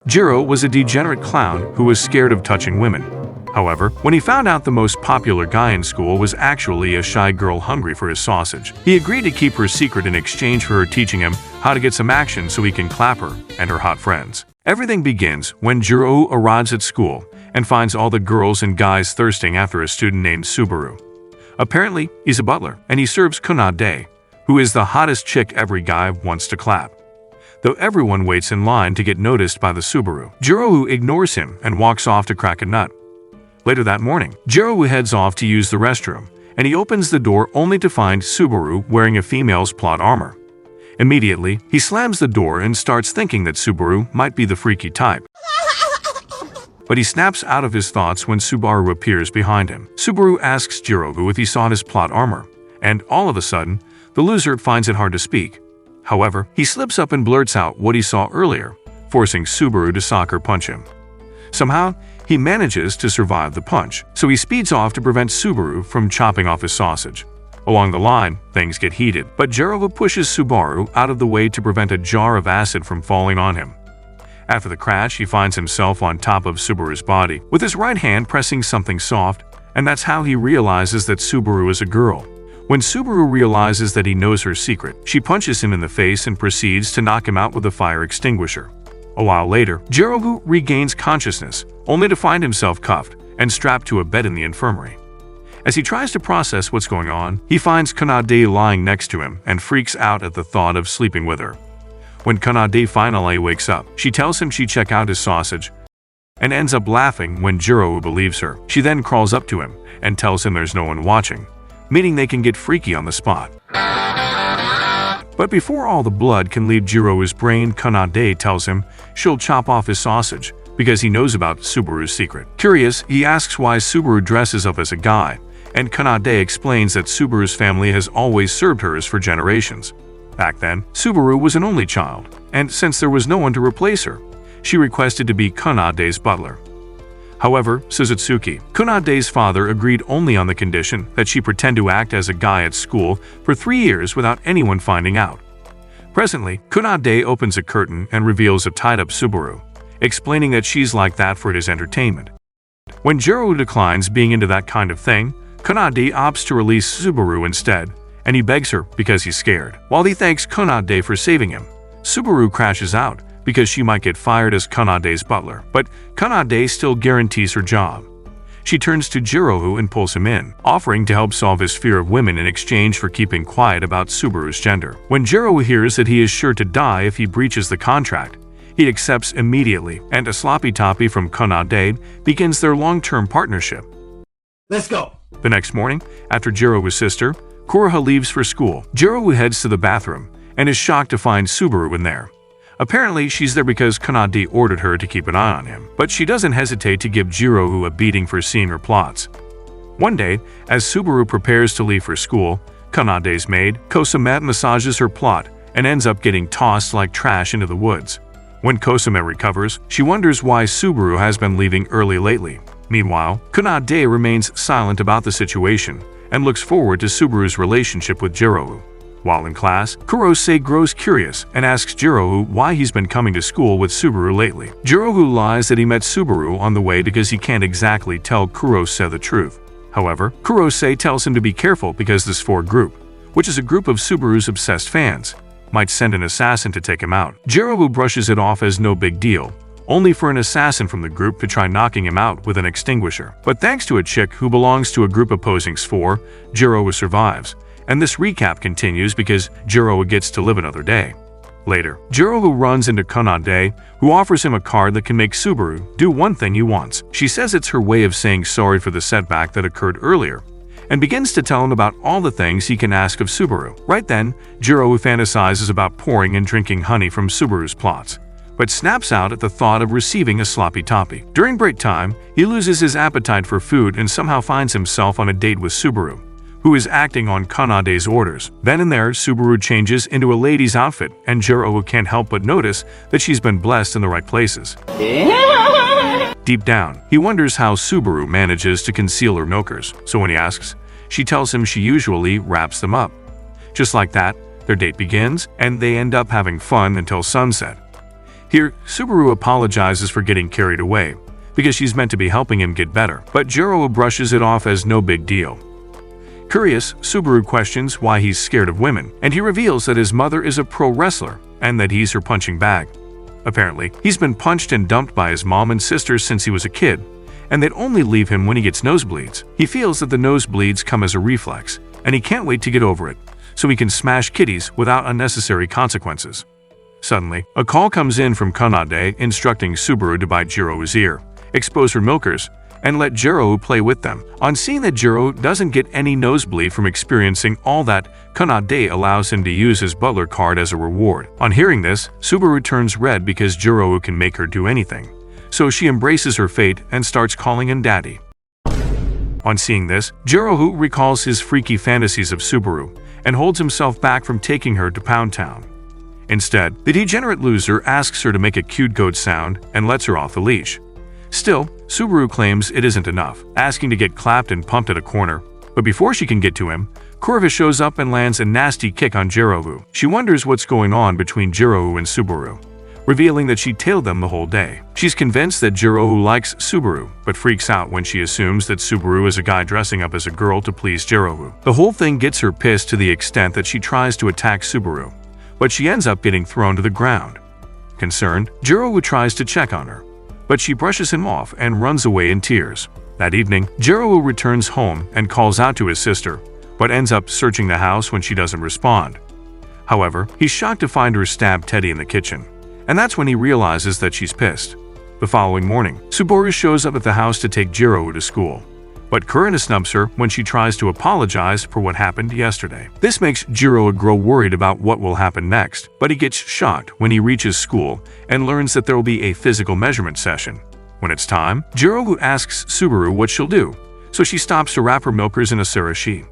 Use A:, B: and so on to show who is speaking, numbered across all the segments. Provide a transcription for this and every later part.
A: Jiro was a degenerate clown who was scared of touching women. However, when he found out the most popular guy in school was actually a shy girl hungry for his sausage, he agreed to keep her secret in exchange for her teaching him how to get some action so he can clap her and her hot friends. Everything begins when Jiro arrives at school and finds all the girls and guys thirsting after a student named Subaru. Apparently, he's a butler, and he serves Kanade, who is the hottest chick every guy wants to clap. Though everyone waits in line to get noticed by the Subaru, Jiro ignores him and walks off to crack a nut. Later that morning, Jiro heads off to use the restroom, and he opens the door only to find Subaru wearing a female's plot armor. Immediately, he slams the door and starts thinking that Subaru might be the freaky type. But he snaps out of his thoughts when Subaru appears behind him. Subaru asks Jiro if he saw his plot armor, and all of a sudden, the loser finds it hard to speak. However, he slips up and blurts out what he saw earlier, forcing Subaru to sucker punch him. Somehow, he manages to survive the punch, so he speeds off to prevent Subaru from chopping off his sausage. Along the line, things get heated, but Jiro pushes Subaru out of the way to prevent a jar of acid from falling on him. After the crash, he finds himself on top of Subaru's body, with his right hand pressing something soft, and that's how he realizes that Subaru is a girl. When Subaru realizes that he knows her secret, she punches him in the face and proceeds to knock him out with a fire extinguisher. A while later, Jiro regains consciousness, only to find himself cuffed and strapped to a bed in the infirmary. As he tries to process what's going on, he finds Kanade lying next to him and freaks out at the thought of sleeping with her. When Kanade finally wakes up, she tells him she checked out his sausage and ends up laughing when Jiro believes her. She then crawls up to him and tells him there's no one watching, meaning they can get freaky on the spot. But before all the blood can leave Jiro's brain, Kanade tells him she'll chop off his sausage because he knows about Subaru's secret. Curious, he asks why Subaru dresses up as a guy, and Kanade explains that Subaru's family has always served hers for generations. Back then, Subaru was an only child, and since there was no one to replace her, she requested to be Kanade's butler. However, Suzutsuki, Kanade's father, agreed only on the condition that she pretend to act as a guy at school for 3 years without anyone finding out. Presently, Kanade opens a curtain and reveals a tied-up Subaru, explaining that she's like that for his entertainment. When Jiro declines being into that kind of thing, Kanade opts to release Subaru instead, and he begs her because he's scared. While he thanks Kanade for saving him, Subaru crashes out because she might get fired as Kanade's butler, but Kanade still guarantees her job. She turns to Jiro and pulls him in, offering to help solve his fear of women in exchange for keeping quiet about Subaru's gender. When Jiro hears that he is sure to die if he breaches the contract, he accepts immediately, and a sloppy toppy from Kanade begins their long-term partnership.
B: Let's go!
A: The next morning, after Jiro's sister, Kuroha, leaves for school, Jiro heads to the bathroom and is shocked to find Subaru in there. Apparently, she's there because Kanade ordered her to keep an eye on him, but she doesn't hesitate to give Jiro a beating for seeing her plots. One day, as Subaru prepares to leave for school, Kanade's maid, Kosame, massages her plot and ends up getting tossed like trash into the woods. When Kosame recovers, she wonders why Subaru has been leaving early lately. Meanwhile, Kanade remains silent about the situation and looks forward to Subaru's relationship with Jiro. While in class, Kurose grows curious and asks Jiro why he's been coming to school with Subaru lately. Jiro lies that he met Subaru on the way because he can't exactly tell Kurose the truth. However, Kurose tells him to be careful because this Four group, which is a group of Subaru's obsessed fans, might send an assassin to take him out. Jiro brushes it off as no big deal, only for an assassin from the group to try knocking him out with an extinguisher. But thanks to a chick who belongs to a group opposing Spore, Jiro survives, and this recap continues because Jiro gets to live another day. Later, Jiro runs into Kanade, who offers him a card that can make Subaru do one thing he wants. She says it's her way of saying sorry for the setback that occurred earlier, and begins to tell him about all the things he can ask of Subaru. Right then, Jiro fantasizes about pouring and drinking honey from Subaru's plots, but snaps out at the thought of receiving a sloppy toppy. During break time, he loses his appetite for food and somehow finds himself on a date with Subaru, who is acting on Kanade's orders. Then and there, Subaru changes into a lady's outfit, and Jiro can't help but notice that she's been blessed in the right places. Deep down, he wonders how Subaru manages to conceal her milkers, so when he asks, she tells him she usually wraps them up. Just like that, their date begins, and they end up having fun until sunset. Here, Subaru apologizes for getting carried away, because she's meant to be helping him get better, but Jiro brushes it off as no big deal. Curious, Subaru questions why he's scared of women, and he reveals that his mother is a pro wrestler and that he's her punching bag. Apparently, he's been punched and dumped by his mom and sisters since he was a kid, and they'd only leave him when he gets nosebleeds. He feels that the nosebleeds come as a reflex, and he can't wait to get over it, so he can smash kitties without unnecessary consequences. Suddenly, a call comes in from Kanade instructing Subaru to bite Jiro's ear, expose her milkers, and let Jiro play with them. On seeing that Jiro doesn't get any nosebleed from experiencing all that, Kanade allows him to use his butler card as a reward. On hearing this, Subaru turns red because Jiro can make her do anything, so she embraces her fate and starts calling him daddy. On seeing this, Jiro recalls his freaky fantasies of Subaru and holds himself back from taking her to Pound Town. Instead, the degenerate loser asks her to make a cute goat sound and lets her off the leash. Still, Subaru claims it isn't enough, asking to get clapped and pumped at a corner. But before she can get to him, Kurva shows up and lands a nasty kick on Jiro. She wonders what's going on between Jiro and Subaru, revealing that she tailed them the whole day. She's convinced that Jiro likes Subaru, but freaks out when she assumes that Subaru is a guy dressing up as a girl to please Jiro. The whole thing gets her pissed to the extent that she tries to attack Subaru, but she ends up getting thrown to the ground. Concerned, Jiro tries to check on her, but she brushes him off and runs away in tears. That evening, Jiro returns home and calls out to his sister, but ends up searching the house when she doesn't respond. However, he's shocked to find her stab Teddy in the kitchen, and that's when he realizes that she's pissed. The following morning, Subaru shows up at the house to take Jiro to school, but Kurina snubs her when she tries to apologize for what happened yesterday. This makes Jiro grow worried about what will happen next, but he gets shocked when he reaches school and learns that there will be a physical measurement session. When it's time, Jiro asks Subaru what she'll do, so she stops to wrap her milkers in a sarashi.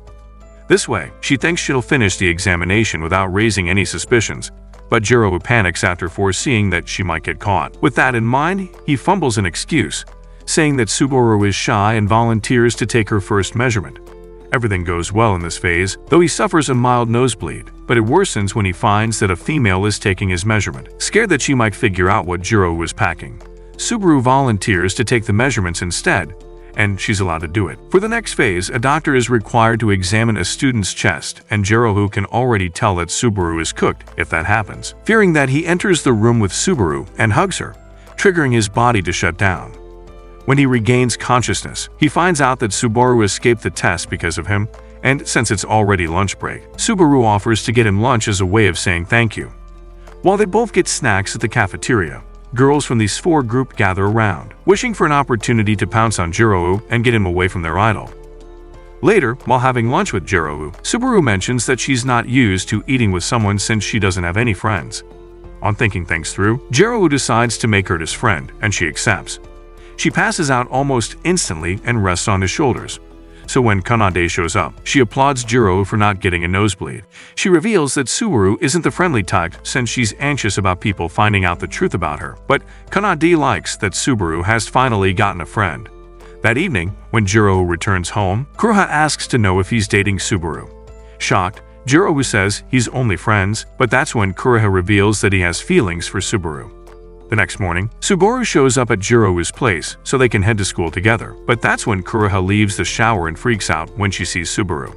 A: This way, she thinks she'll finish the examination without raising any suspicions, but Jiro panics after foreseeing that she might get caught. With that in mind, he fumbles an excuse, saying that Subaru is shy and volunteers to take her first measurement. Everything goes well in this phase, though he suffers a mild nosebleed, but it worsens when he finds that a female is taking his measurement. Scared that she might figure out what Jiro was packing, Subaru volunteers to take the measurements instead, and she's allowed to do it. For the next phase, a doctor is required to examine a student's chest, and Jiro can already tell that Subaru is cooked if that happens. Fearing that, he enters the room with Subaru and hugs her, triggering his body to shut down. When he regains consciousness, he finds out that Subaru escaped the test because of him, and since it's already lunch break, Subaru offers to get him lunch as a way of saying thank you. While they both get snacks at the cafeteria, girls from these four groups gather around, wishing for an opportunity to pounce on Jiro and get him away from their idol. Later, while having lunch with Jiro, Subaru mentions that she's not used to eating with someone since she doesn't have any friends. On thinking things through, Jiro decides to make her his friend, and she accepts. She passes out almost instantly and rests on his shoulders. So when Kanade shows up, she applauds Jiro for not getting a nosebleed. She reveals that Subaru isn't the friendly type since she's anxious about people finding out the truth about her. But Kanade likes that Subaru has finally gotten a friend. That evening, when Jiro returns home, Kuroha asks to know if he's dating Subaru. Shocked, Jiro says he's only friends, but that's when Kuroha reveals that he has feelings for Subaru. The next morning, Subaru shows up at Jiro's place so they can head to school together, but that's when Kuroha leaves the shower and freaks out when she sees Subaru.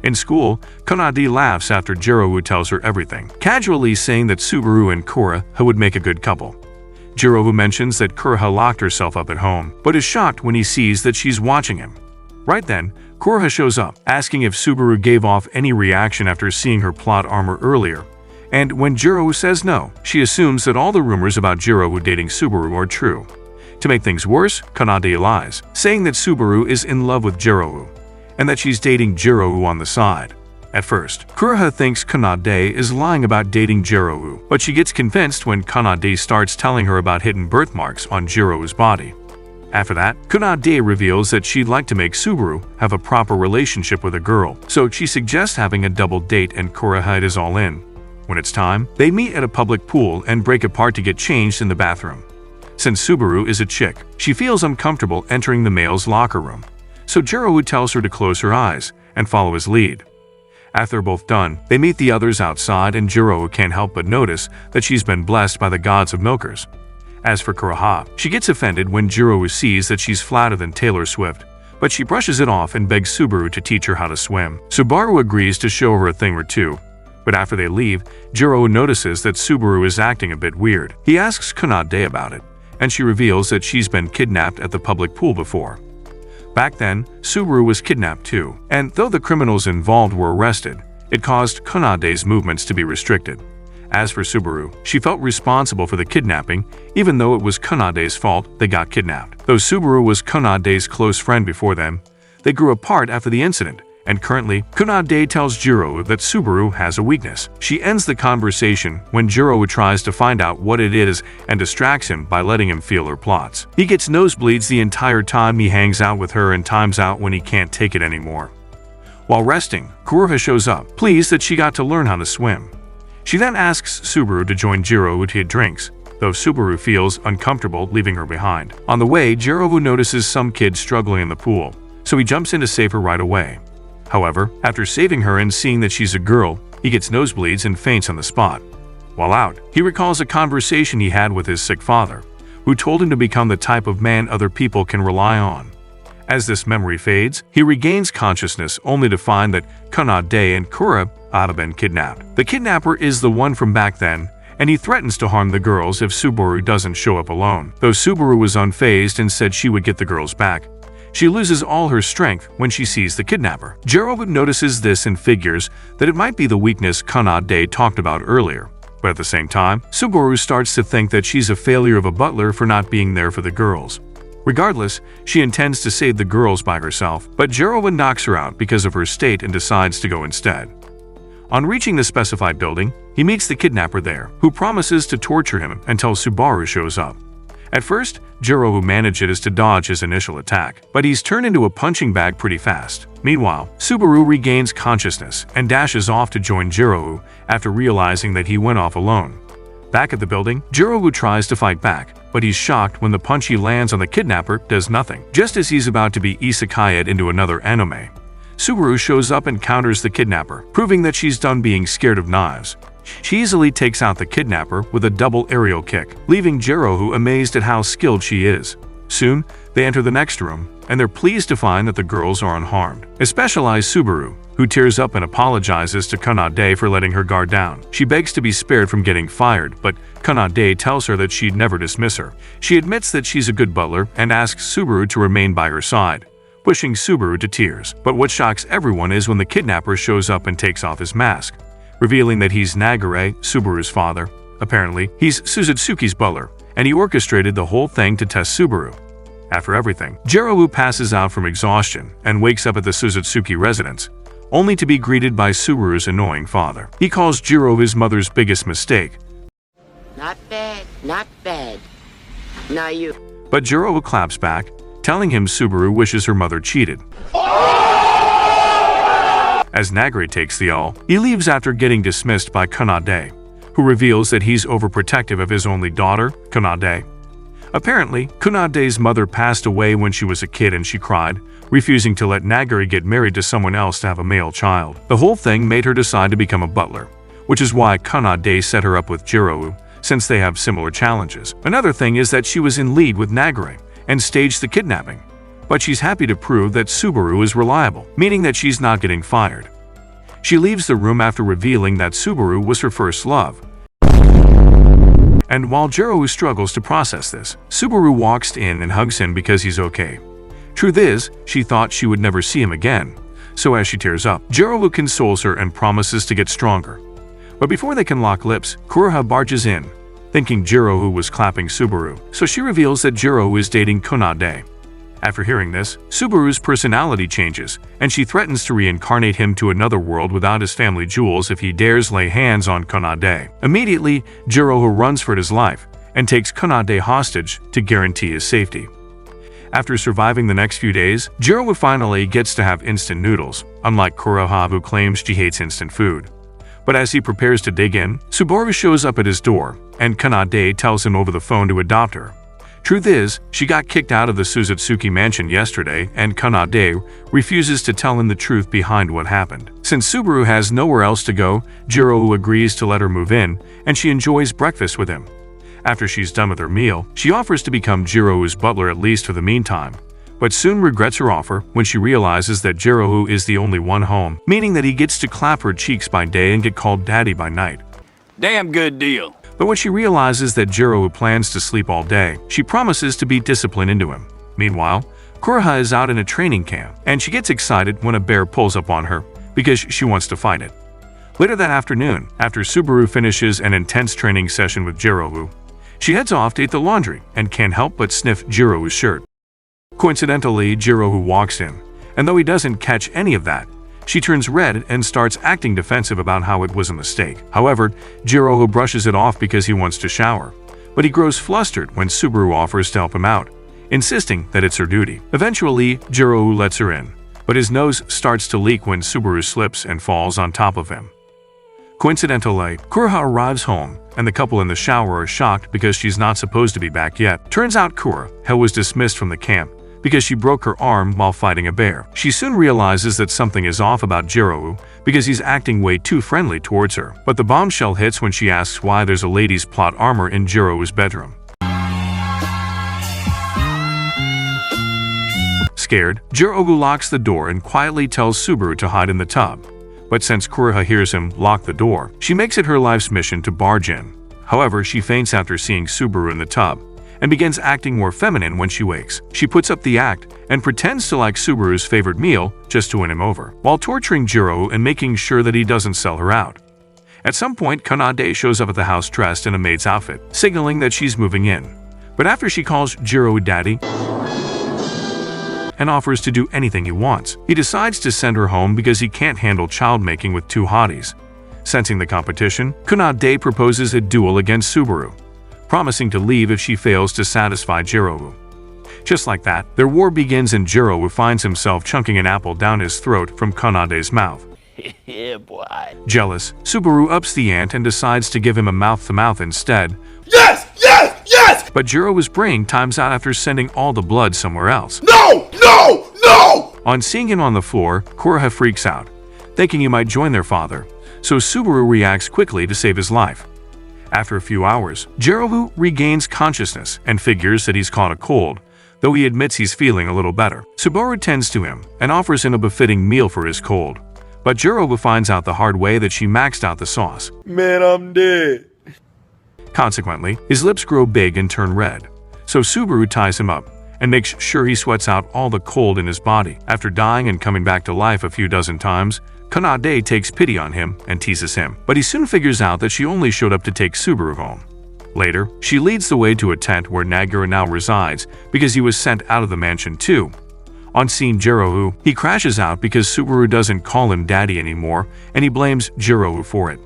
A: In school, Kanade laughs after Jiro tells her everything, casually saying that Subaru and Kuroha would make a good couple. Jiro mentions that Kuroha locked herself up at home, but is shocked when he sees that she's watching him. Right then, Kuroha shows up, asking if Subaru gave off any reaction after seeing her plot armor earlier. And when Jiro says no, she assumes that all the rumors about Jiro dating Subaru are true. To make things worse, Kanade lies, saying that Subaru is in love with Jiro, and that she's dating Jiro on the side. At first, Kuroha thinks Kanade is lying about dating Jiro, but she gets convinced when Kanade starts telling her about hidden birthmarks on Jiro's body. After that, Kanade reveals that she'd like to make Subaru have a proper relationship with a girl, so she suggests having a double date and Kuroha is all in. When it's time, they meet at a public pool and break apart to get changed in the bathroom. Since Subaru is a chick, she feels uncomfortable entering the male's locker room, so Jiro tells her to close her eyes and follow his lead. After they're both done, they meet the others outside and Jiro can't help but notice that she's been blessed by the gods of milkers. As for Kuroha, she gets offended when Jiro sees that she's flatter than Taylor Swift, but she brushes it off and begs Subaru to teach her how to swim. Subaru agrees to show her a thing or two, but after they leave, Jiro notices that Subaru is acting a bit weird. He asks Kanade about it, and she reveals that she's been kidnapped at the public pool before. Back then, Subaru was kidnapped too, and though the criminals involved were arrested, it caused Kanade's movements to be restricted. As for Subaru, she felt responsible for the kidnapping, even though it was Kanade's fault they got kidnapped. Though Subaru was Kanade's close friend before them, they grew apart after the incident, and currently, Kanade tells Jiro that Subaru has a weakness. She ends the conversation when Jiro tries to find out what it is and distracts him by letting him feel her plots. He gets nosebleeds the entire time he hangs out with her and times out when he can't take it anymore. While resting, Kuroha shows up, pleased that she got to learn how to swim. She then asks Subaru to join Jiro to get drinks, though Subaru feels uncomfortable leaving her behind. On the way, Jiro notices some kid struggling in the pool, so he jumps in to save her right away. However, after saving her and seeing that she's a girl, he gets nosebleeds and faints on the spot. While out, he recalls a conversation he had with his sick father, who told him to become the type of man other people can rely on. As this memory fades, he regains consciousness only to find that Kanade and Kura have been kidnapped. The kidnapper is the one from back then, and he threatens to harm the girls if Subaru doesn't show up alone. Though Subaru was unfazed and said she would get the girls back, she loses all her strength when she sees the kidnapper. Jiro notices this and figures that it might be the weakness Kanade talked about earlier. But at the same time, Subaru starts to think that she's a failure of a butler for not being there for the girls. Regardless, she intends to save the girls by herself, but Jiro knocks her out because of her state and decides to go instead. On reaching the specified building, he meets the kidnapper there, who promises to torture him until Subaru shows up. At first, Jiro manages to dodge his initial attack, but he's turned into a punching bag pretty fast. Meanwhile, Subaru regains consciousness and dashes off to join Jiro after realizing that he went off alone. Back at the building, Jiro tries to fight back, but he's shocked when the punch he lands on the kidnapper does nothing. Just as he's about to be isekai'd into another anime, Subaru shows up and counters the kidnapper, proving that she's done being scared of knives. She easily takes out the kidnapper with a double aerial kick, leaving Jiro amazed at how skilled she is. Soon, they enter the next room, and they're pleased to find that the girls are unharmed, especially Subaru, who tears up and apologizes to Kanade for letting her guard down. She begs to be spared from getting fired, but Kanade tells her that she'd never dismiss her. She admits that she's a good butler and asks Subaru to remain by her side, pushing Subaru to tears. But what shocks everyone is when the kidnapper shows up and takes off his mask, revealing that he's Nagare, Subaru's father. Apparently, he's Suzutsuki's butler, and he orchestrated the whole thing to test Subaru. After everything, Jiro passes out from exhaustion and wakes up at the Suzutsuki residence, only to be greeted by Subaru's annoying father. He calls Jiro his mother's biggest mistake.
B: Not bad, not bad. Now you.
A: But Jiro claps back, telling him Subaru wishes her mother cheated. As Nagare takes the L, he leaves after getting dismissed by Kanade, who reveals that he's overprotective of his only daughter, Kanade. Apparently, Kanade's mother passed away when she was a kid and she cried, refusing to let Nagare get married to someone else to have a male child. The whole thing made her decide to become a butler, which is why Kanade set her up with Jiro, since they have similar challenges. Another thing is that she was in lead with Nagare and staged the kidnapping, but she's happy to prove that Subaru is reliable, meaning that she's not getting fired. She leaves the room after revealing that Subaru was her first love. And while Jiro struggles to process this, Subaru walks in and hugs him because he's okay. Truth is, she thought she would never see him again, so as she tears up, Jiro consoles her and promises to get stronger. But before they can lock lips, Kuroha barges in, thinking Jiro was clapping Subaru, so she reveals that Jiro is dating Kanade. After hearing this, Subaru's personality changes, and she threatens to reincarnate him to another world without his family jewels if he dares lay hands on Kanade. Immediately, Jiro runs for his life and takes Kanade hostage to guarantee his safety. After surviving the next few days, Jiro finally gets to have instant noodles, unlike Kuroha who claims she hates instant food. But as he prepares to dig in, Subaru shows up at his door, and Kanade tells him over the phone to adopt her. Truth is, she got kicked out of the Suzutsuki mansion yesterday, and Kanade refuses to tell him the truth behind what happened. Since Subaru has nowhere else to go, Jiro agrees to let her move in, and she enjoys breakfast with him. After she's done with her meal, she offers to become Jiro's butler at least for the meantime, but soon regrets her offer when she realizes that Jiro is the only one home, meaning that he gets to clap her cheeks by day and get called daddy by night.
C: Damn good deal.
A: But when she realizes that Jiro plans to sleep all day, she promises to beat discipline into him. Meanwhile, Kuroha is out in a training camp, and she gets excited when a bear pulls up on her because she wants to fight it. Later that afternoon, after Subaru finishes an intense training session with Jiro, she heads off to eat the laundry and can't help but sniff Jiro's shirt. Coincidentally, Jiro walks in, and though he doesn't catch any of that, she turns red and starts acting defensive about how it was a mistake. However, Jiro brushes it off because he wants to shower, but he grows flustered when Subaru offers to help him out, insisting that it's her duty. Eventually, Jiro lets her in, but his nose starts to leak when Subaru slips and falls on top of him. Coincidentally, Kuroha arrives home, and the couple in the shower are shocked because she's not supposed to be back yet. Turns out Kuroha was dismissed from the camp because she broke her arm while fighting a bear. She soon realizes that something is off about Jiro because he's acting way too friendly towards her. But the bombshell hits when she asks why there's a lady's plot armor in Jiro's bedroom. Scared, Jiro locks the door and quietly tells Subaru to hide in the tub. But since Kuroha hears him lock the door, she makes it her life's mission to barge in. However, she faints after seeing Subaru in the tub and begins acting more feminine when she wakes. She puts up the act and pretends to like Subaru's favorite meal just to win him over, while torturing Jiro and making sure that he doesn't sell her out. At some point, Kanade shows up at the house dressed in a maid's outfit, signaling that she's moving in. But after she calls Jiro daddy and offers to do anything he wants, he decides to send her home because he can't handle child making with two hotties. Sensing the competition, Kanade proposes a duel against Subaru, promising to leave if she fails to satisfy Jiro. Just like that, their war begins and Jiro finds himself chunking an apple down his throat from Kanade's mouth.
C: Yeah, boy.
A: Jealous, Subaru ups the ante and decides to give him a mouth-to-mouth instead.
D: Yes! Yes! Yes!
A: But Jiro's brain times out after sending all the blood somewhere else.
D: No! No! No!
A: On seeing him on the floor, Kuroha freaks out, thinking he might join their father, so Subaru reacts quickly to save his life. After a few hours, Jiro regains consciousness and figures that he's caught a cold, though he admits he's feeling a little better. Subaru tends to him and offers him a befitting meal for his cold, but Jiro finds out the hard way that she maxed out the sauce.
D: Man, I'm dead.
A: Consequently, his lips grow big and turn red, so Subaru ties him up and makes sure he sweats out all the cold in his body. After dying and coming back to life a few dozen times, Kanade takes pity on him and teases him, but he soon figures out that she only showed up to take Subaru home. Later, she leads the way to a tent where Nagara now resides because he was sent out of the mansion too. On seeing Jiro, he crashes out because Subaru doesn't call him daddy anymore, and he blames Jiro for it.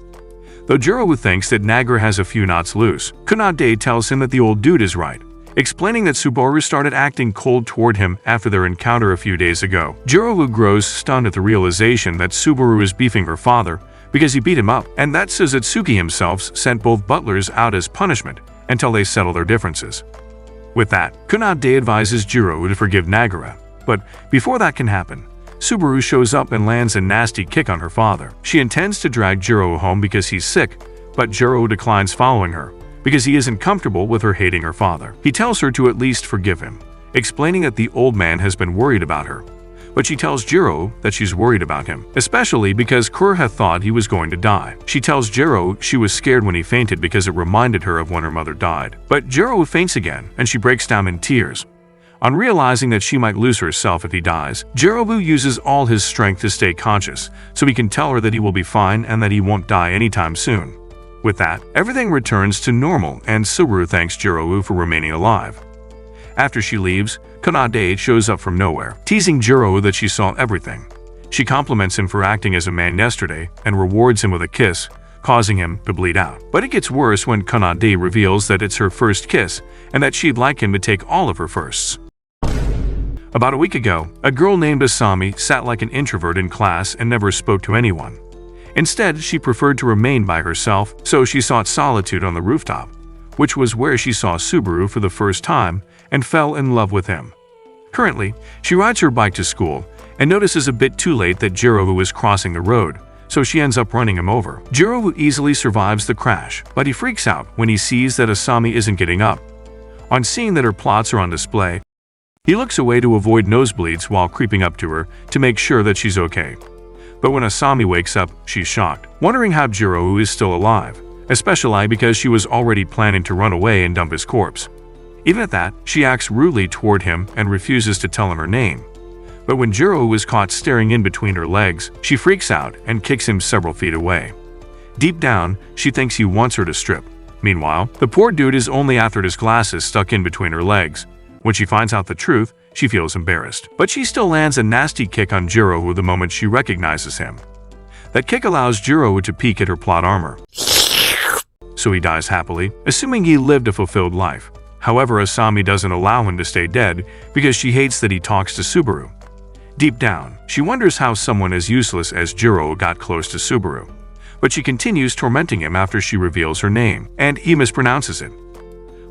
A: Though Jiro thinks that Nagara has a few knots loose, Kanade tells him that the old dude is right, explaining that Subaru started acting cold toward him after their encounter a few days ago. Jiro grows stunned at the realization that Subaru is beefing her father because he beat him up, and that Suzutsuki himself sent both butlers out as punishment until they settle their differences. With that, Kanade advises Jiro to forgive Nagara, but before that can happen, Subaru shows up and lands a nasty kick on her father. She intends to drag Jiro home because he's sick, but Jiro declines following her because he isn't comfortable with her hating her father. He tells her to at least forgive him, explaining that the old man has been worried about her. But she tells Jiro that she's worried about him, especially because Kuroha thought he was going to die. She tells Jiro she was scared when he fainted because it reminded her of when her mother died. But Jiro faints again, and she breaks down in tears. On realizing that she might lose herself if he dies, Jiro uses all his strength to stay conscious, so he can tell her that he will be fine and that he won't die anytime soon. With that, everything returns to normal and Subaru thanks Jiro for remaining alive. After she leaves, Kanade shows up from nowhere, teasing Jiro that she saw everything. She compliments him for acting as a man yesterday and rewards him with a kiss, causing him to bleed out. But it gets worse when Kanade reveals that it's her first kiss and that she'd like him to take all of her firsts. About a week ago, a girl named Asami sat like an introvert in class and never spoke to anyone. Instead, she preferred to remain by herself, so she sought solitude on the rooftop. which was where she saw Subaru for the first time and fell in love with him. Currently, she rides her bike to school and notices a bit too late that Jiro is crossing the road, so she ends up running him over. Jiro easily survives the crash, but he freaks out when he sees that Asami isn't getting up. On seeing that her plots are on display, he looks away to avoid nosebleeds while creeping up to her to make sure that she's okay. But when Asami wakes up, she's shocked, wondering how Jiro is still alive, especially because she was already planning to run away and dump his corpse. Even at that, she acts rudely toward him and refuses to tell him her name. But when Jiro is caught staring in between her legs, she freaks out and kicks him several feet away. Deep down, she thinks he wants her to strip. Meanwhile, the poor dude is only after his glasses stuck in between her legs. When she finds out the truth, she feels embarrassed. But she still lands a nasty kick on Jiro the moment she recognizes him. That kick allows Jiro to peek at her plot armor. So he dies happily, assuming he lived a fulfilled life. However, Asami doesn't allow him to stay dead because she hates that he talks to Subaru. Deep down, she wonders how someone as useless as Jiro got close to Subaru. But she continues tormenting him after she reveals her name, and he mispronounces it.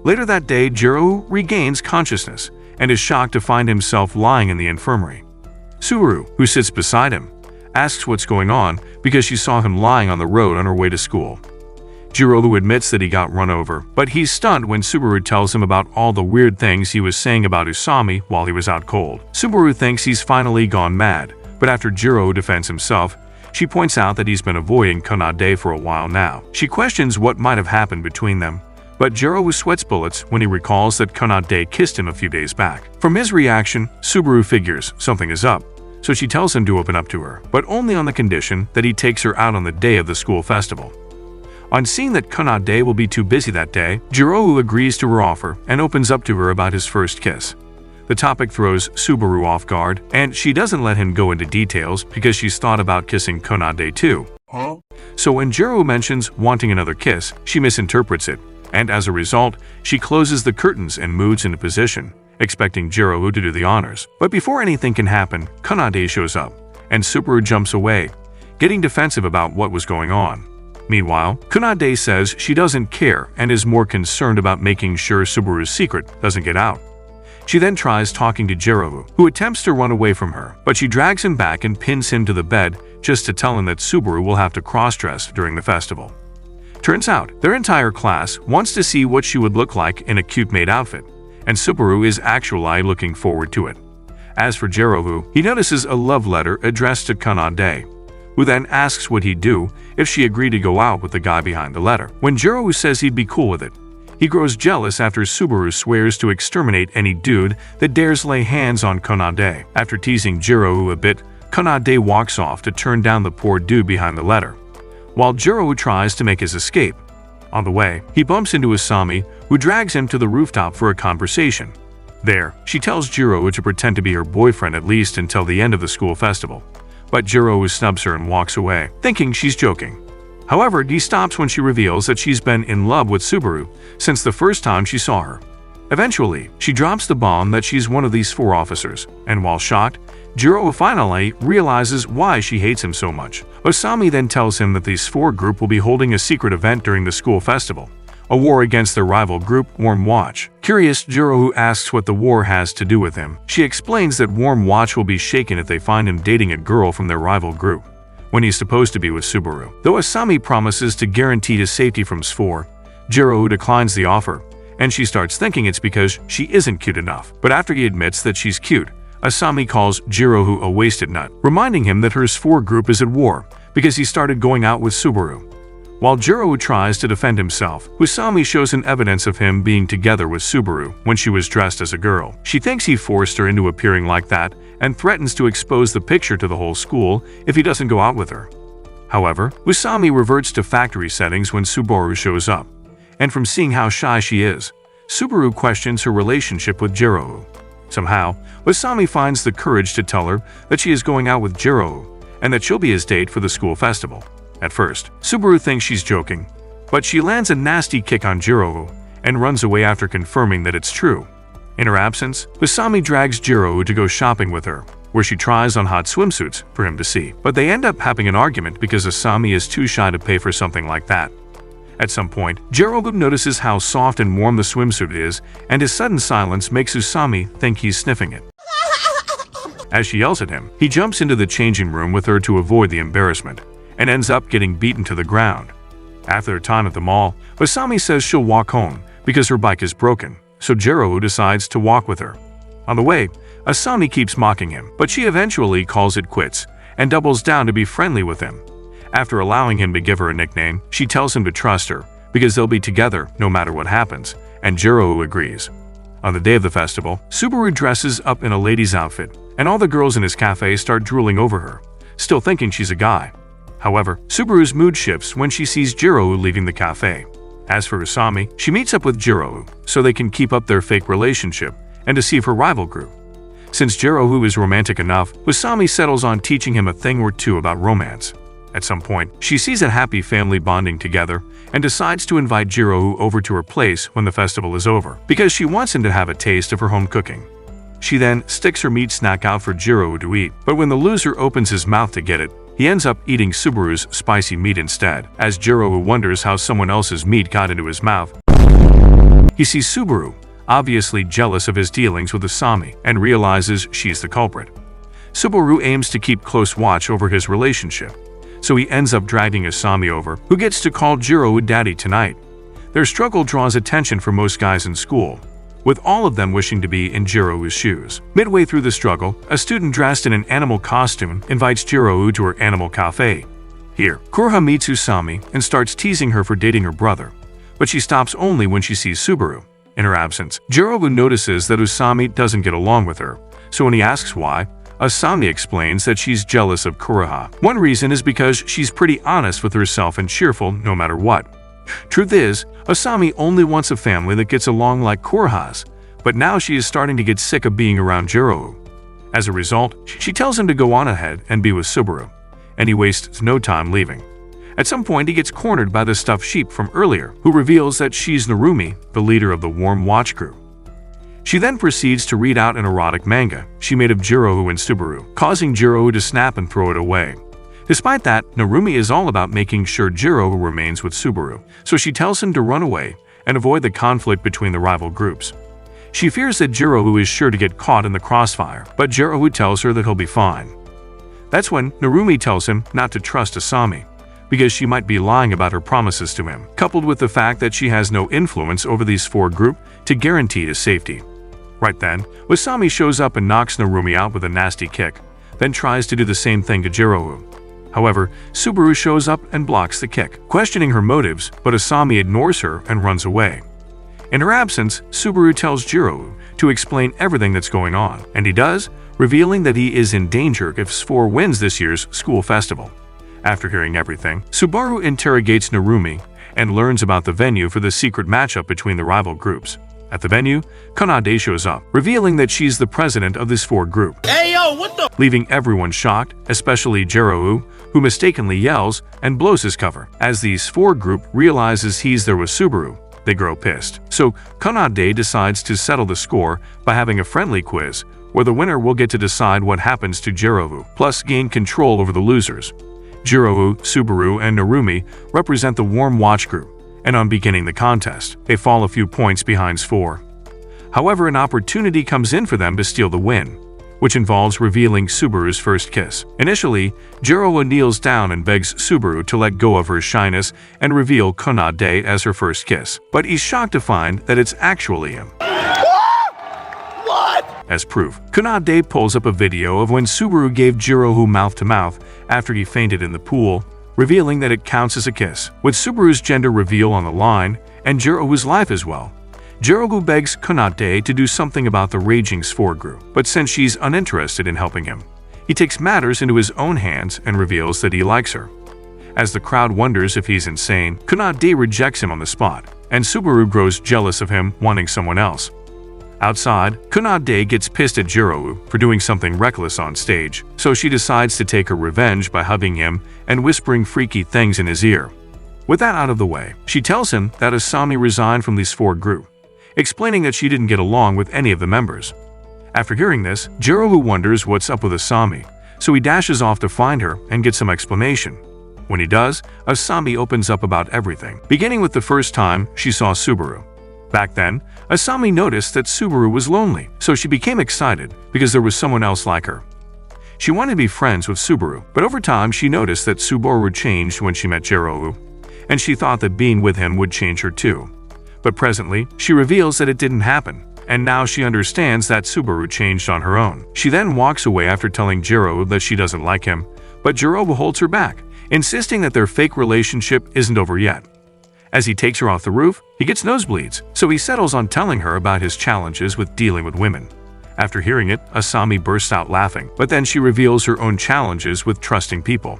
A: Later that day, Jiro regains consciousness and is shocked to find himself lying in the infirmary. Subaru, who sits beside him, asks what's going on because she saw him lying on the road on her way to school. Jiro admits that he got run over, but he's stunned when Subaru tells him about all the weird things he was saying about Usami while he was out cold. Subaru thinks he's finally gone mad, but after Jiro defends himself, she points out that he's been avoiding Konade for a while now. She questions what might have happened between them, but Jiro sweats bullets when he recalls that Konade kissed him a few days back. From his reaction, Subaru figures something is up, so she tells him to open up to her, but only on the condition that he takes her out on the day of the school festival. On seeing that Konade will be too busy that day, Jiro agrees to her offer and opens up to her about his first kiss. The topic throws Subaru off guard, and she doesn't let him go into details because she's thought about kissing Konade too. So when Jiro mentions wanting another kiss, she misinterprets it, and as a result, she closes the curtains and moves into position, expecting Jiro to do the honors. But before anything can happen, Konade shows up, and Subaru jumps away, getting defensive about what was going on. Meanwhile, Konade says she doesn't care and is more concerned about making sure Subaru's secret doesn't get out. She then tries talking to Jiro, who attempts to run away from her, but she drags him back and pins him to the bed just to tell him that Subaru will have to cross-dress during the festival. Turns out, their entire class wants to see what she would look like in a cute maid outfit, and Subaru is actually looking forward to it. As for Jiro, he notices a love letter addressed to Konade, who then asks what he'd do if she agreed to go out with the guy behind the letter. When Jiro says he'd be cool with it, he grows jealous after Subaru swears to exterminate any dude that dares lay hands on Konade. After teasing Jiro a bit, Konade walks off to turn down the poor dude behind the letter, while Jiro tries to make his escape. On the way, he bumps into Asami, who drags him to the rooftop for a conversation. There, she tells Jiro to pretend to be her boyfriend at least until the end of the school festival, but Jiro snubs her and walks away, thinking she's joking. However, he stops when she reveals that she's been in love with Subaru since the first time she saw her. Eventually, she drops the bomb that she's one of these 4 officers, and while shocked, Jiro finally realizes why she hates him so much. Asami then tells him that these 4 group will be holding a secret event during the school festival, a war against their rival group, Warm Watch. Curious, Jiro asks what the war has to do with him. She explains that Warm Watch will be shaken if they find him dating a girl from their rival group, when he's supposed to be with Subaru. Though Asami promises to guarantee his safety from S4, Jiro declines the offer, and she starts thinking it's because she isn't cute enough. But after he admits that she's cute, Asami calls Jiro a wasted nut, reminding him that her S4 group is at war because he started going out with Subaru. While Jiro tries to defend himself, Asami shows an evidence of him being together with Subaru when she was dressed as a girl. She thinks he forced her into appearing like that and threatens to expose the picture to the whole school if he doesn't go out with her. However, Asami reverts to factory settings when Subaru shows up, and from seeing how shy she is, Subaru questions her relationship with Jiro. Somehow, Asami finds the courage to tell her that she is going out with Jiro and that she'll be his date for the school festival. At first, Subaru thinks she's joking, but she lands a nasty kick on Jiro and runs away after confirming that it's true. In her absence, Asami drags Jiro to go shopping with her, where she tries on hot swimsuits for him to see. But they end up having an argument because Asami is too shy to pay for something like that. At some point, Jirogu notices how soft and warm the swimsuit is, and his sudden silence makes Usami think he's sniffing it. As she yells at him, he jumps into the changing room with her to avoid the embarrassment, and ends up getting beaten to the ground. After their time at the mall, Usami says she'll walk home because her bike is broken, so Jirogu decides to walk with her. On the way, Usami keeps mocking him, but she eventually calls it quits and doubles down to be friendly with him. After allowing him to give her a nickname, she tells him to trust her, because they'll be together no matter what happens, and Jirogu agrees. On the day of the festival, Subaru dresses up in a lady's outfit, and all the girls in his cafe start drooling over her, still thinking she's a guy. However, Subaru's mood shifts when she sees Jirogu leaving the cafe. As for Usami, she meets up with Jirogu so they can keep up their fake relationship and deceive her rival group. Since Jirogu is romantic enough, Usami settles on teaching him a thing or two about romance. At some point, she sees a happy family bonding together and decides to invite Jirogu over to her place when the festival is over, because she wants him to have a taste of her home cooking. She then sticks her meat snack out for Jirogu to eat, but when the loser opens his mouth to get it, he ends up eating Subaru's spicy meat instead. As Jirogu wonders how someone else's meat got into his mouth, he sees Subaru, obviously jealous of his dealings with Usami, and realizes she's the culprit. Subaru aims to keep close watch over his relationship, so he ends up dragging Usami over, who gets to call Jirogu daddy tonight. Their struggle draws attention from most guys in school, with all of them wishing to be in Jirogu's shoes. Midway through the struggle, a student dressed in an animal costume invites Jirogu to her animal cafe. Here, Kuroha meets Usami and starts teasing her for dating her brother, but she stops only when she sees Subaru. In her absence, Jirogu notices that Usami doesn't get along with her, so when he asks why, Usami explains that she's jealous of Kuroha. One reason is because she's pretty honest with herself and cheerful no matter what. Truth is, Usami only wants a family that gets along like Kuroha's, but now she is starting to get sick of being around Jirogu. As a result, she tells him to go on ahead and be with Subaru, and he wastes no time leaving. At some point, he gets cornered by the stuffed sheep from earlier, who reveals that she's Narumi, the leader of the Warm Watch crew. She then proceeds to read out an erotic manga she made of Jirogu and Subaru, causing Jirogu to snap and throw it away. Despite that, Narumi is all about making sure Jirogu remains with Subaru, so she tells him to run away and avoid the conflict between the rival groups. She fears that Jirogu is sure to get caught in the crossfire, but Jirogu tells her that he'll be fine. That's when Narumi tells him not to trust Usami, because she might be lying about her promises to him, coupled with the fact that she has no influence over these four groups to guarantee his safety. Right then, Usami shows up and knocks Narumi out with a nasty kick, then tries to do the same thing to Jirogu. However, Subaru shows up and blocks the kick, questioning her motives, but Usami ignores her and runs away. In her absence, Subaru tells Jirogu to explain everything that's going on, and he does, revealing that he is in danger if S4 wins this year's school festival. After hearing everything, Subaru interrogates Narumi and learns about the venue for the secret matchup between the rival groups. At the venue, Kanade shows up, revealing that she's the president of this four group.
C: Hey, yo, what the?
A: Leaving everyone shocked, especially Jirogu, who mistakenly yells and blows his cover. As the S4 group realizes he's there with Subaru, they grow pissed. So Kanade decides to settle the score by having a friendly quiz, where the winner will get to decide what happens to Jirogu, plus gain control over the losers. Jirogu, Subaru, and Narumi represent the Warm Watch group, and on beginning the contest, they fall a few points behind S4. However, an opportunity comes in for them to steal the win, which involves revealing Subaru's first kiss. Initially, Jirogu kneels down and begs Subaru to let go of her shyness and reveal Kanade as her first kiss, but he's shocked to find that it's actually him. As proof, Kanade pulls up a video of when Subaru gave Jirogu mouth-to-mouth after he fainted in the pool, revealing that it counts as a kiss. With Subaru's gender reveal on the line, and Jirogu's life as well, Jirogu begs Kanade to do something about the raging S4 group, but since she's uninterested in helping him, he takes matters into his own hands and reveals that he likes her. As the crowd wonders if he's insane, Kanade rejects him on the spot, and Subaru grows jealous of him wanting someone else. Outside, Kanade gets pissed at Jirogu for doing something reckless on stage, so she decides to take her revenge by hugging him and whispering freaky things in his ear. With that out of the way, she tells him that Usami resigned from the S4 group, explaining that she didn't get along with any of the members. After hearing this, Jirogu wonders what's up with Usami, so he dashes off to find her and get some explanation. When he does, Asami opens up about everything, beginning with the first time she saw Subaru. Back then, Asami noticed that Subaru was lonely, so she became excited because there was someone else like her. She wanted to be friends with Subaru, but over time she noticed that Subaru changed when she met Jiro, and she thought that being with him would change her too. But presently, she reveals that it didn't happen, and now she understands that Subaru changed on her own. She then walks away after telling Jiro that she doesn't like him, but Jiro holds her back, insisting that their fake relationship isn't over yet. As he takes her off the roof, he gets nosebleeds, so he settles on telling her about his challenges with dealing with women. After hearing it, Asami bursts out laughing, but then she reveals her own challenges with trusting people.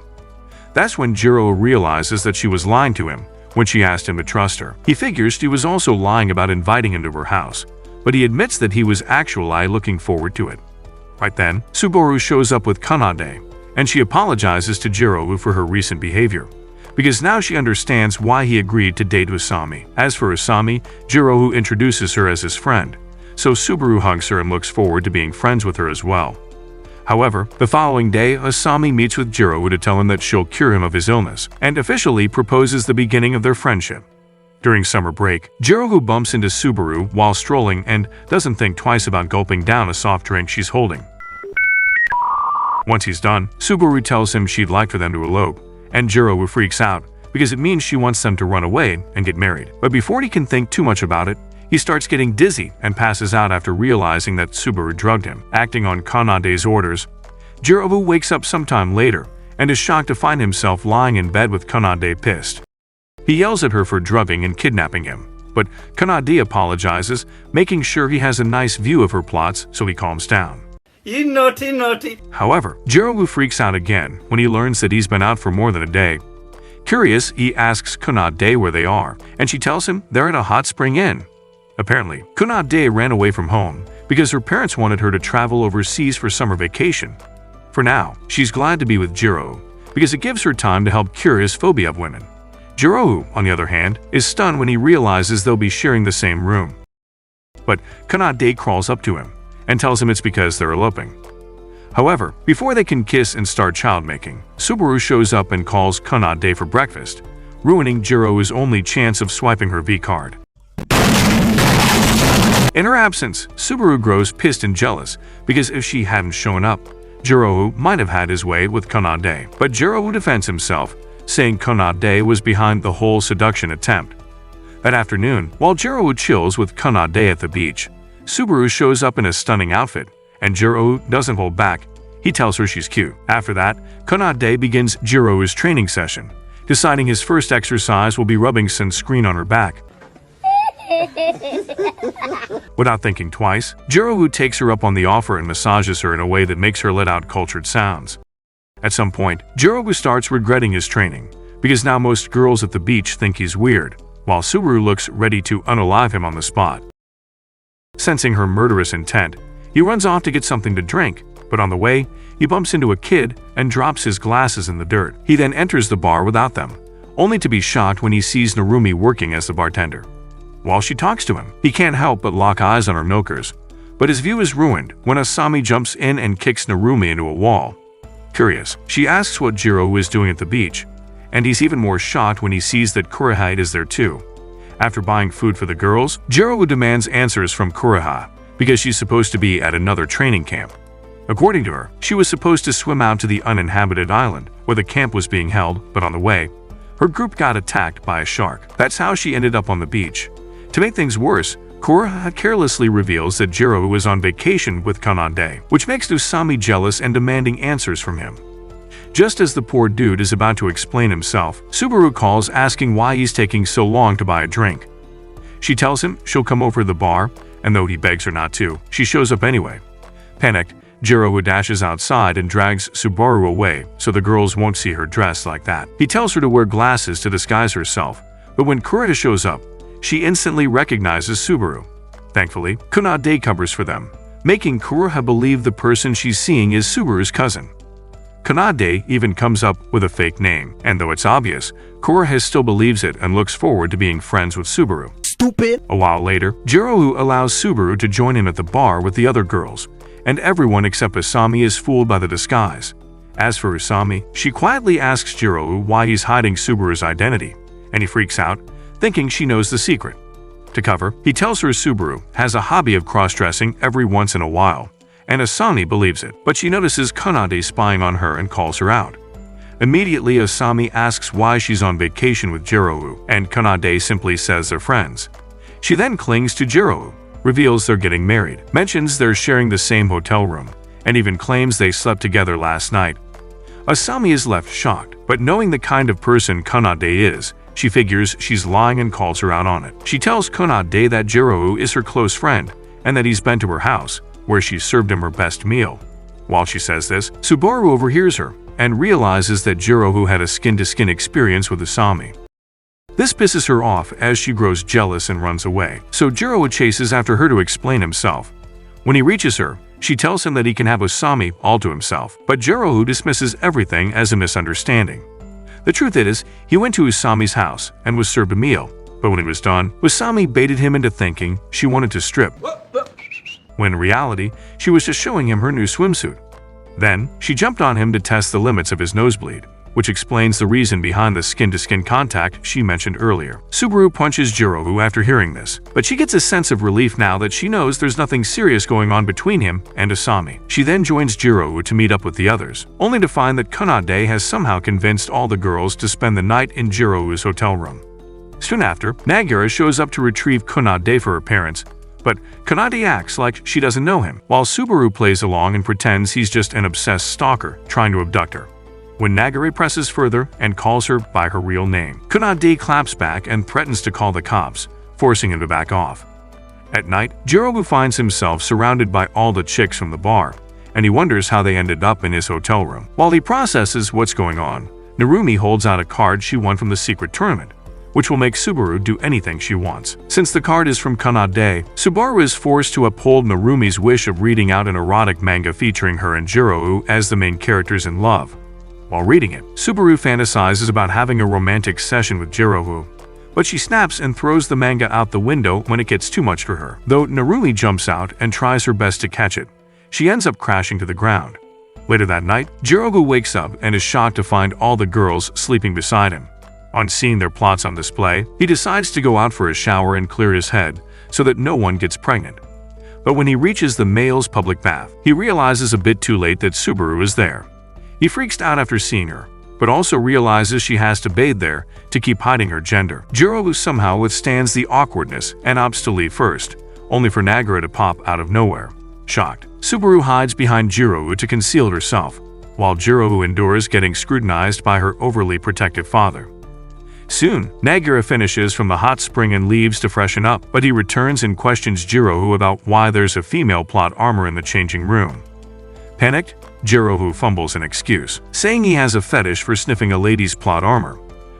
A: That's when Jiro realizes that she was lying to him when she asked him to trust her. He figures she was also lying about inviting him to her house, but he admits that he was actually looking forward to it. Right then, Subaru shows up with Kanade, and she apologizes to Jiro for her recent behavior, because now she understands why he agreed to date Asami. As for Asami, Jiro introduces her as his friend, so Subaru hugs her and looks forward to being friends with her as well. However, the following day, Asami meets with Jiro to tell him that she'll cure him of his illness, and officially proposes the beginning of their friendship. During summer break, Jiro bumps into Subaru while strolling and doesn't think twice about gulping down a soft drink she's holding. Once he's done, Subaru tells him she'd like for them to elope, and Jiro freaks out because it means she wants them to run away and get married. But before he can think too much about it, he starts getting dizzy and passes out after realizing that Subaru drugged him. Acting on Kanade's orders, Jiro wakes up sometime later and is shocked to find himself lying in bed with Kanade pissed. He yells at her for drugging and kidnapping him, but Kanade apologizes, making sure he has a nice view of her plots so he calms down.
C: You naughty.
A: However, Jiro freaks out again when he learns that he's been out for more than a day. Curious, he asks Kanade where they are, and she tells him they're at a hot spring inn. Apparently, Kanade ran away from home because her parents wanted her to travel overseas for summer vacation. For now, she's glad to be with Jiro because it gives her time to help cure his phobia of women. Jiro, on the other hand, is stunned when he realizes they'll be sharing the same room. But Kanade crawls up to him and tells him it's because they're eloping. However, before they can kiss and start child-making, Subaru shows up and calls Kanade for breakfast, ruining Jiro's only chance of swiping her V-card. In her absence, Subaru grows pissed and jealous because if she hadn't shown up, Jiro might have had his way with Kanade. But Jiro defends himself, saying Kanade was behind the whole seduction attempt. That afternoon, while Jiro chills with Kanade at the beach, Subaru shows up in a stunning outfit, and Jiro doesn't hold back. He tells her she's cute. After that, Kanade begins Jiro's training session, deciding his first exercise will be rubbing sunscreen on her back. Without thinking twice, Jiro takes her up on the offer and massages her in a way that makes her let out cultured sounds. At some point, Jiro starts regretting his training, because now most girls at the beach think he's weird, while Subaru looks ready to unalive him on the spot. Sensing her murderous intent, he runs off to get something to drink, but on the way, he bumps into a kid and drops his glasses in the dirt. He then enters the bar without them, only to be shocked when he sees Narumi working as the bartender. While she talks to him, he can't help but lock eyes on her milkers, but his view is ruined when Asami jumps in and kicks Narumi into a wall. Curious, she asks what Jiro is doing at the beach, and he's even more shocked when he sees that Kurohide is there too. After buying food for the girls, Jiro demands answers from Kurohide because she's supposed to be at another training camp. According to her, she was supposed to swim out to the uninhabited island where the camp was being held, but on the way, her group got attacked by a shark. That's how she ended up on the beach. To make things worse, Kurohide carelessly reveals that Jiro was on vacation with Kanade, which makes Asami jealous and demanding answers from him. Just as the poor dude is about to explain himself, Subaru calls asking why he's taking so long to buy a drink. She tells him she'll come over to the bar, and though he begs her not to, she shows up anyway. Panicked, Jiro dashes outside and drags Subaru away so the girls won't see her dressed like that. He tells her to wear glasses to disguise herself, but when Kurohide shows up, she instantly recognizes Subaru. Thankfully, Kanade covers for them, making Kurohide believe the person she's seeing is Subaru's cousin. Kanade even comes up with a fake name, and though it's obvious, Kurohide still believes it and looks forward to being friends with Subaru.
E: Stupid!
A: A while later, Jiro allows Subaru to join him at the bar with the other girls, and everyone except Asami is fooled by the disguise. As for Usami, she quietly asks Jiro why he's hiding Subaru's identity, and he freaks out, thinking she knows the secret. To cover, he tells her Subaru has a hobby of cross-dressing every once in a while, and Asami believes it, but she notices Kanade spying on her and calls her out. Immediately, Asami asks why she's on vacation with Jiro, and Kanade simply says they're friends. She then clings to Jiro, reveals they're getting married, mentions they're sharing the same hotel room, and even claims they slept together last night. Asami is left shocked, but knowing the kind of person Kanade is, she figures she's lying and calls her out on it. She tells Kanade that Jiro is her close friend, and that he's been to her house, where she served him her best meal. While she says this, Subaru overhears her, and realizes that Jiro had a skin-to-skin experience with Asami. This pisses her off as she grows jealous and runs away, so Jiro chases after her to explain himself. When he reaches her, she tells him that he can have Asami all to himself, but Jiro dismisses everything as a misunderstanding. The truth is, he went to Usami's house and was served a meal, but when he was done, Usami baited him into thinking she wanted to strip, when in reality, she was just showing him her new swimsuit. Then, she jumped on him to test the limits of his nosebleed, which explains the reason behind the skin-to-skin contact she mentioned earlier. Subaru punches Jiro after hearing this, but she gets a sense of relief now that she knows there's nothing serious going on between him and Asami. She then joins Jiro to meet up with the others, only to find that Kanade has somehow convinced all the girls to spend the night in Jiro's hotel room. Soon after, Nagara shows up to retrieve Kanade for her parents, but Kanade acts like she doesn't know him, while Subaru plays along and pretends he's just an obsessed stalker trying to abduct her. When Nagare presses further and calls her by her real name, Kanade claps back and threatens to call the cops, forcing him to back off. At night, Jiro finds himself surrounded by all the chicks from the bar, and he wonders how they ended up in his hotel room. While he processes what's going on, Narumi holds out a card she won from the secret tournament, which will make Subaru do anything she wants. Since the card is from Kanade, Subaru is forced to uphold Narumi's wish of reading out an erotic manga featuring her and Jiro as the main characters in love. While reading it, Subaru fantasizes about having a romantic session with Jiro, but she snaps and throws the manga out the window when it gets too much for her. Though Narumi jumps out and tries her best to catch it, she ends up crashing to the ground. Later that night, Jiro wakes up and is shocked to find all the girls sleeping beside him. On seeing their plots on display, he decides to go out for a shower and clear his head so that no one gets pregnant. But when he reaches the male's public bath, he realizes a bit too late that Subaru is there. He freaks out after seeing her, but also realizes she has to bathe there to keep hiding her gender. Jiro somehow withstands the awkwardness and opts to leave first, only for Nagara to pop out of nowhere. Shocked, Subaru hides behind Jiro to conceal herself, while Jiro endures getting scrutinized by her overly protective father. Soon, Nagara finishes from the hot spring and leaves to freshen up, but he returns and questions Jiro about why there's a female plot armor in the changing room. Panicked, Jiro fumbles an excuse, saying he has a fetish for sniffing a lady's plot armor.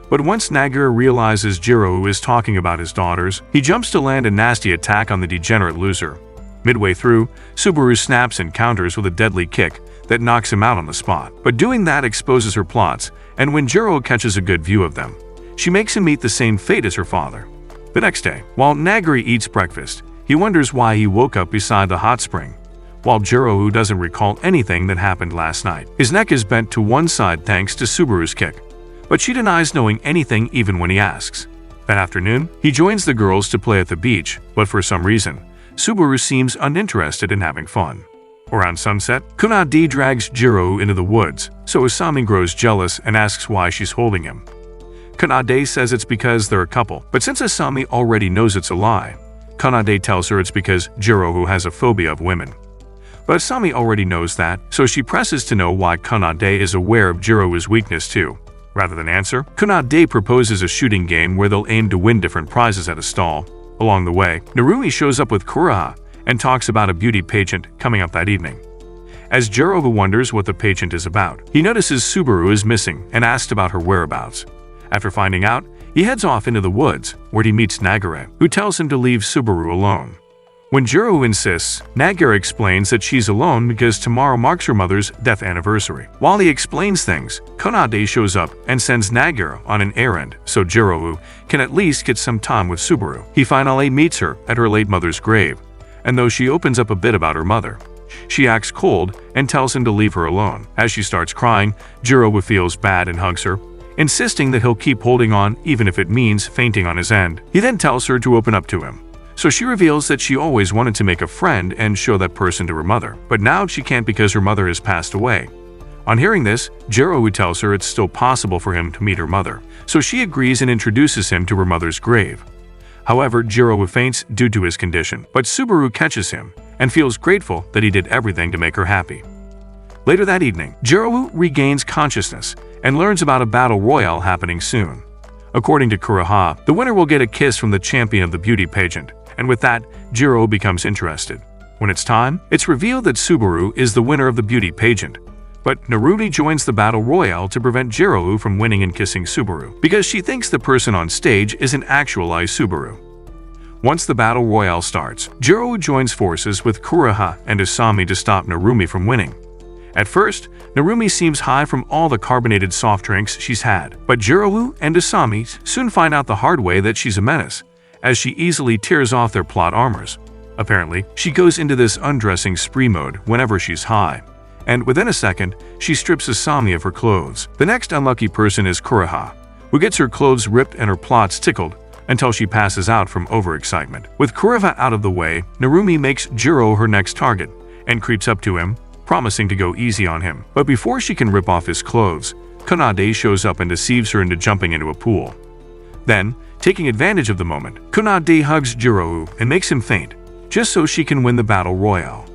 A: But once Nagara realizes Jiro is talking about his daughters, he jumps to land a nasty attack on the degenerate loser. Midway through, Subaru snaps and counters with a deadly kick that knocks him out on the spot. But doing that exposes her plots, and when Jiro catches a good view of them, she makes him meet the same fate as her father. The next day, while Nagari eats breakfast, he wonders why he woke up beside the hot spring, while Jiro doesn't recall anything that happened last night. His neck is bent to one side thanks to Subaru's kick, but she denies knowing anything even when he asks. That afternoon, he joins the girls to play at the beach, but for some reason, Subaru seems uninterested in having fun. Around sunset, Kunade drags Jiro into the woods, so Asami grows jealous and asks why she's holding him. Kanade says it's because they're a couple, but since Asami already knows it's a lie, Kanade tells her it's because Jiro has a phobia of women. But Asami already knows that, so she presses to know why Kanade is aware of Jiro's weakness too. Rather than answer, Kanade proposes a shooting game where they'll aim to win different prizes at a stall. Along the way, Narumi shows up with Kuraha and talks about a beauty pageant coming up that evening. As Jiro wonders what the pageant is about, he notices Subaru is missing and asks about her whereabouts. After finding out, he heads off into the woods, where he meets Nagara, who tells him to leave Subaru alone. When Jiro insists, Nagara explains that she's alone because tomorrow marks her mother's death anniversary. While he explains things, Kanade shows up and sends Nagara on an errand so Jiro can at least get some time with Subaru. He finally meets her at her late mother's grave, and though she opens up a bit about her mother, She acts cold and tells him to leave her alone. As she starts crying, Jiro feels bad and hugs her, insisting that he'll keep holding on even if it means fainting on his end. He then tells her to open up to him. So she reveals that she always wanted to make a friend and show that person to her mother, but now she can't because her mother has passed away. On hearing this, Jiro tells her it's still possible for him to meet her mother, so she agrees and introduces him to her mother's grave. However, Jiro faints due to his condition, but Subaru catches him and feels grateful that he did everything to make her happy. Later that evening, Jiro regains consciousness and learns about a battle royale happening soon. According to Kuroha, the winner will get a kiss from the champion of the beauty pageant, and with that, Jiro becomes interested. When it's time, it's revealed that Subaru is the winner of the beauty pageant, but Narumi joins the battle royale to prevent Jiro from winning and kissing Subaru, because she thinks the person on stage is an actualized Subaru. Once the battle royale starts, Jiro joins forces with Kuroha and Asami to stop Narumi from winning. At first, Narumi seems high from all the carbonated soft drinks she's had, but Jiro and Asami soon find out the hard way that she's a menace, as she easily tears off their plot armors. Apparently, she goes into this undressing spree mode whenever she's high, and within a second, she strips Asami of her clothes. The next unlucky person is Kuroha, who gets her clothes ripped and her plots tickled until she passes out from overexcitement. With Kuroha out of the way, Narumi makes Jiro her next target and creeps up to him, promising to go easy on him. But before she can rip off his clothes, Kunade shows up and deceives her into jumping into a pool. Then, taking advantage of the moment, Kunade hugs Jiro and makes him faint, just so she can win the battle royale.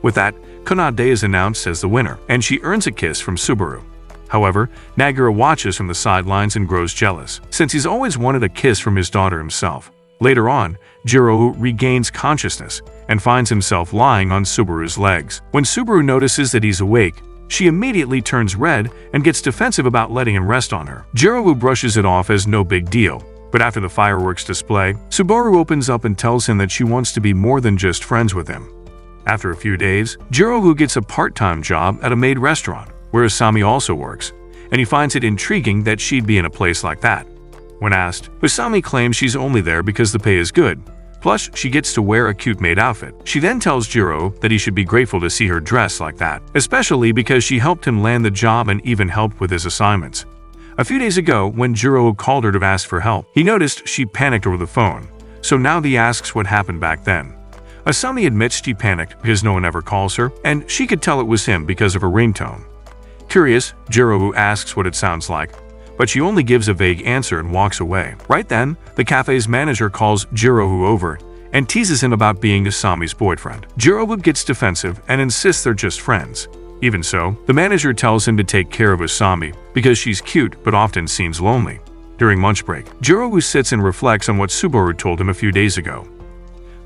A: With that, Kunade is announced as the winner, and she earns a kiss from Subaru. However, Nagura watches from the sidelines and grows jealous, since he's always wanted a kiss from his daughter himself. Later on, Jiro regains consciousness and finds himself lying on Subaru's legs. When Subaru notices that he's awake, she immediately turns red and gets defensive about letting him rest on her. Jiro brushes it off as no big deal, but after the fireworks display, Subaru opens up and tells him that she wants to be more than just friends with him. After a few days, Jiro gets a part-time job at a maid restaurant, where Asami also works, and he finds it intriguing that she'd be in a place like that. When asked, Asami claims she's only there because the pay is good, plus she gets to wear a cute maid outfit. She then tells Jiro that he should be grateful to see her dressed like that, especially because she helped him land the job and even helped with his assignments. A few days ago, when Jiro called her to ask for help, he noticed she panicked over the phone, so now he asks what happened back then. Asami admits she panicked because no one ever calls her, and she could tell it was him because of her ringtone. Curious, Jiro asks what it sounds like, but she only gives a vague answer and walks away. Right then, the cafe's manager calls Jiro over and teases him about being Asami's boyfriend. Jiro gets defensive and insists they're just friends. Even so, the manager tells him to take care of Asami because she's cute but often seems lonely. During lunch break, Jiro sits and reflects on what Subaru told him a few days ago.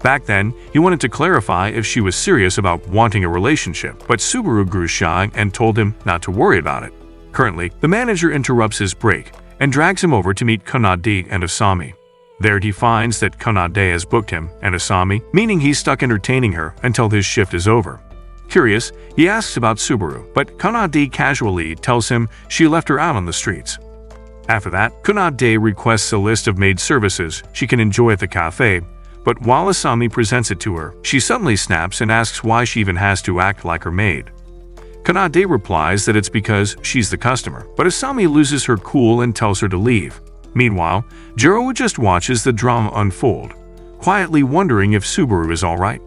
A: Back then, he wanted to clarify if she was serious about wanting a relationship, but Subaru grew shy and told him not to worry about it. Currently, the manager interrupts his break and drags him over to meet Kunade and Asami. There he finds that Kunade has booked him and Asami, meaning he's stuck entertaining her until his shift is over. Curious, he asks about Subaru, but Kunade casually tells him she left her out on the streets. After that, Kunade requests a list of maid services she can enjoy at the cafe, but while Asami presents it to her, she suddenly snaps and asks why she even has to act like her maid. Kunade replies that it's because she's the customer, but Asami loses her cool and tells her to leave. Meanwhile, Jiro just watches the drama unfold, quietly wondering if Subaru is alright.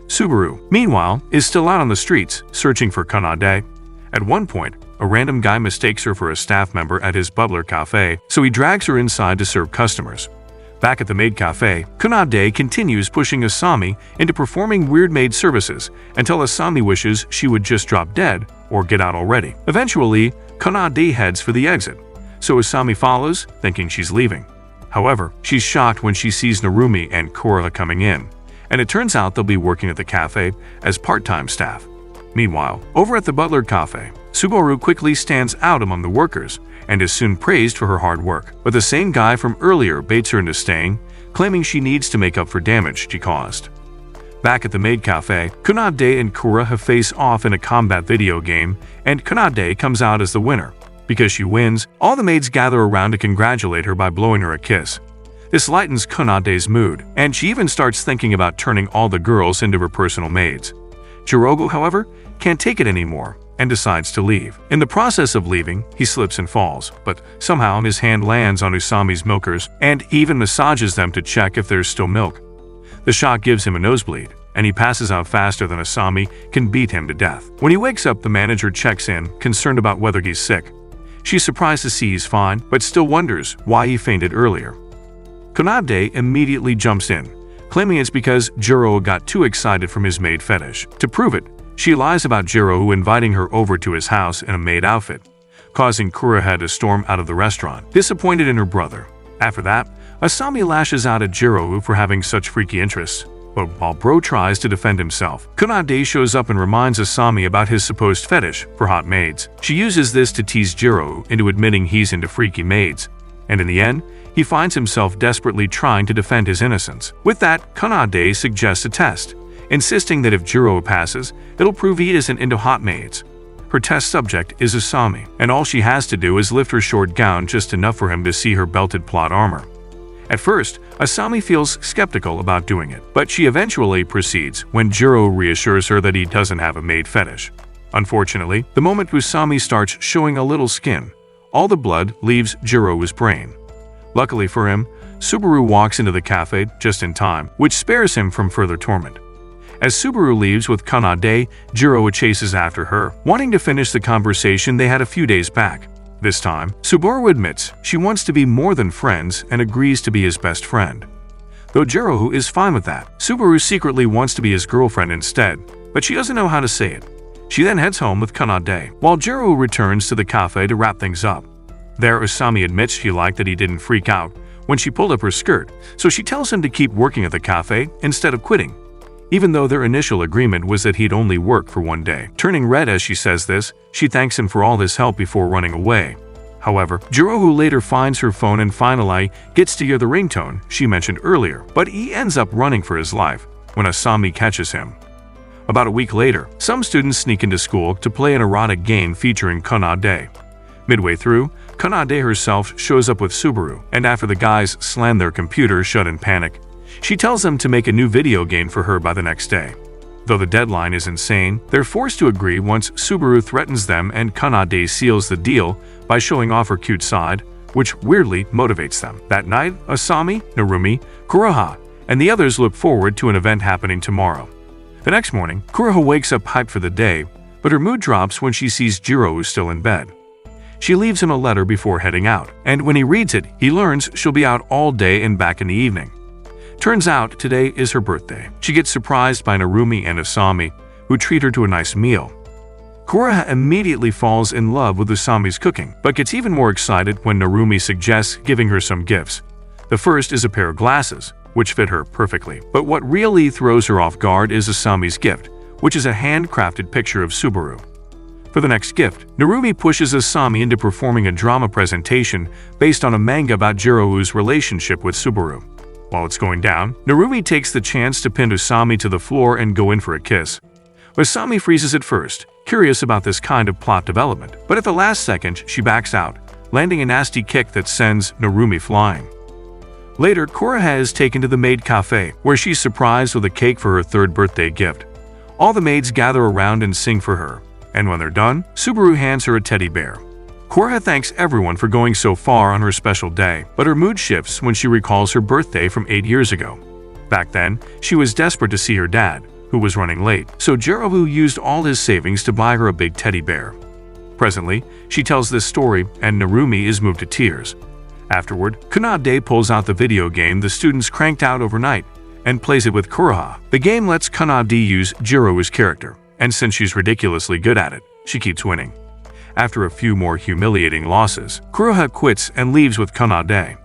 A: Subaru, meanwhile, is still out on the streets, searching for Kunade. At one point, a random guy mistakes her for a staff member at his bubbler cafe, so he drags her inside to serve customers. Back at the maid cafe, Kunade continues pushing Asami into performing weird maid services until Asami wishes she would just drop dead or get out already. Eventually, Kunade heads for the exit, so Asami follows, thinking she's leaving. However, she's shocked when she sees Narumi and Kuroha coming in, and it turns out they'll be working at the cafe as part-time staff. Meanwhile, over at the Butler Cafe, Subaru quickly stands out among the workers and is soon praised for her hard work, but the same guy from earlier baits her into staying, claiming she needs to make up for damage she caused. Back at the maid cafe, Kunade and Kuroha face off in a combat video game, and Kunade comes out as the winner. Because she wins, all the maids gather around to congratulate her by blowing her a kiss. This lightens Kunade's mood, and she even starts thinking about turning all the girls into her personal maids. Jirogu, however, can't take it anymore and decides to leave. In the process of leaving, he slips and falls, but somehow his hand lands on Usami's milkers and even massages them to check if there's still milk. The shock gives him a nosebleed, and he passes out faster than Usami can beat him to death. When he wakes up, the manager checks in, concerned about whether he's sick. She's surprised to see he's fine, but still wonders why he fainted earlier. Konade immediately jumps in, claiming it's because Jiro got too excited from his maid fetish. To prove it, she lies about Jiro inviting her over to his house in a maid outfit, causing Kuroha to storm out of the restaurant, disappointed in her brother. After that, Asami lashes out at Jiro for having such freaky interests, but while Bro tries to defend himself, Konade shows up and reminds Asami about his supposed fetish for hot maids. She uses this to tease Jiro into admitting he's into freaky maids, and in the end, he finds himself desperately trying to defend his innocence. With that, Konade suggests a test, insisting that if Jiro passes, it'll prove he isn't into hot maids. Her test subject is Asami, and all she has to do is lift her short gown just enough for him to see her belted plot armor. At first, Asami feels skeptical about doing it, but she eventually proceeds when Jiro reassures her that he doesn't have a maid fetish. Unfortunately, the moment Asami starts showing a little skin, all the blood leaves Jiro's brain. Luckily for him, Subaru walks into the cafe just in time, which spares him from further torment. As Subaru leaves with Konade, Jiro chases after her, wanting to finish the conversation they had a few days back. This time, Subaru admits she wants to be more than friends and agrees to be his best friend. Though Jiro is fine with that, Subaru secretly wants to be his girlfriend instead, but she doesn't know how to say it. She then heads home with Konade, while Jiro returns to the cafe to wrap things up. There, Asami admits she liked that he didn't freak out when she pulled up her skirt, so she tells him to keep working at the cafe instead of quitting, even though their initial agreement was that he'd only work for one day. Turning red as she says this, she thanks him for all his help before running away. However, Jiro later finds her phone and finally gets to hear the ringtone she mentioned earlier, but he ends up running for his life when Asami catches him. About a week later, some students sneak into school to play an erotic game featuring Konade. Midway through, Konade herself shows up with Subaru, and after the guys slam their computer shut in panic, she tells them to make a new video game for her by the next day. Though the deadline is insane, they're forced to agree once Subaru threatens them and Konade seals the deal by showing off her cute side, which weirdly motivates them. That night, Asami, Narumi, Kuroha, and the others look forward to an event happening tomorrow. The next morning, Kuroha wakes up hyped for the day, but her mood drops when she sees Jiro still in bed. She leaves him a letter before heading out, and when he reads it, he learns she'll be out all day and back in the evening. Turns out today is her birthday. She gets surprised by Narumi and Asami, who treat her to a nice meal. Kuroha immediately falls in love with Asami's cooking, but gets even more excited when Narumi suggests giving her some gifts. The first is a pair of glasses, which fit her perfectly. But what really throws her off guard is Asami's gift, which is a handcrafted picture of Subaru. For the next gift, Narumi pushes Asami into performing a drama presentation based on a manga about Jiro's relationship with Subaru. While it's going down, Narumi takes the chance to pin Asami to the floor and go in for a kiss. Asami freezes at first, curious about this kind of plot development, but at the last second she backs out, landing a nasty kick that sends Narumi flying. Later, Kuroha is taken to the maid cafe, where she's surprised with a cake for her third birthday gift. All the maids gather around and sing for her, and when they're done, Subaru hands her a teddy bear. Kuroha thanks everyone for going so far on her special day, but her mood shifts when she recalls her birthday from 8 years ago. Back then, she was desperate to see her dad, who was running late, so Jiro used all his savings to buy her a big teddy bear. Presently, she tells this story, and Narumi is moved to tears. Afterward, Konade pulls out the video game the students cranked out overnight and plays it with Kuroha. The game lets Konade use Jiro's character, and since she's ridiculously good at it, she keeps winning. After a few more humiliating losses, Kuroha quits and leaves with Konade.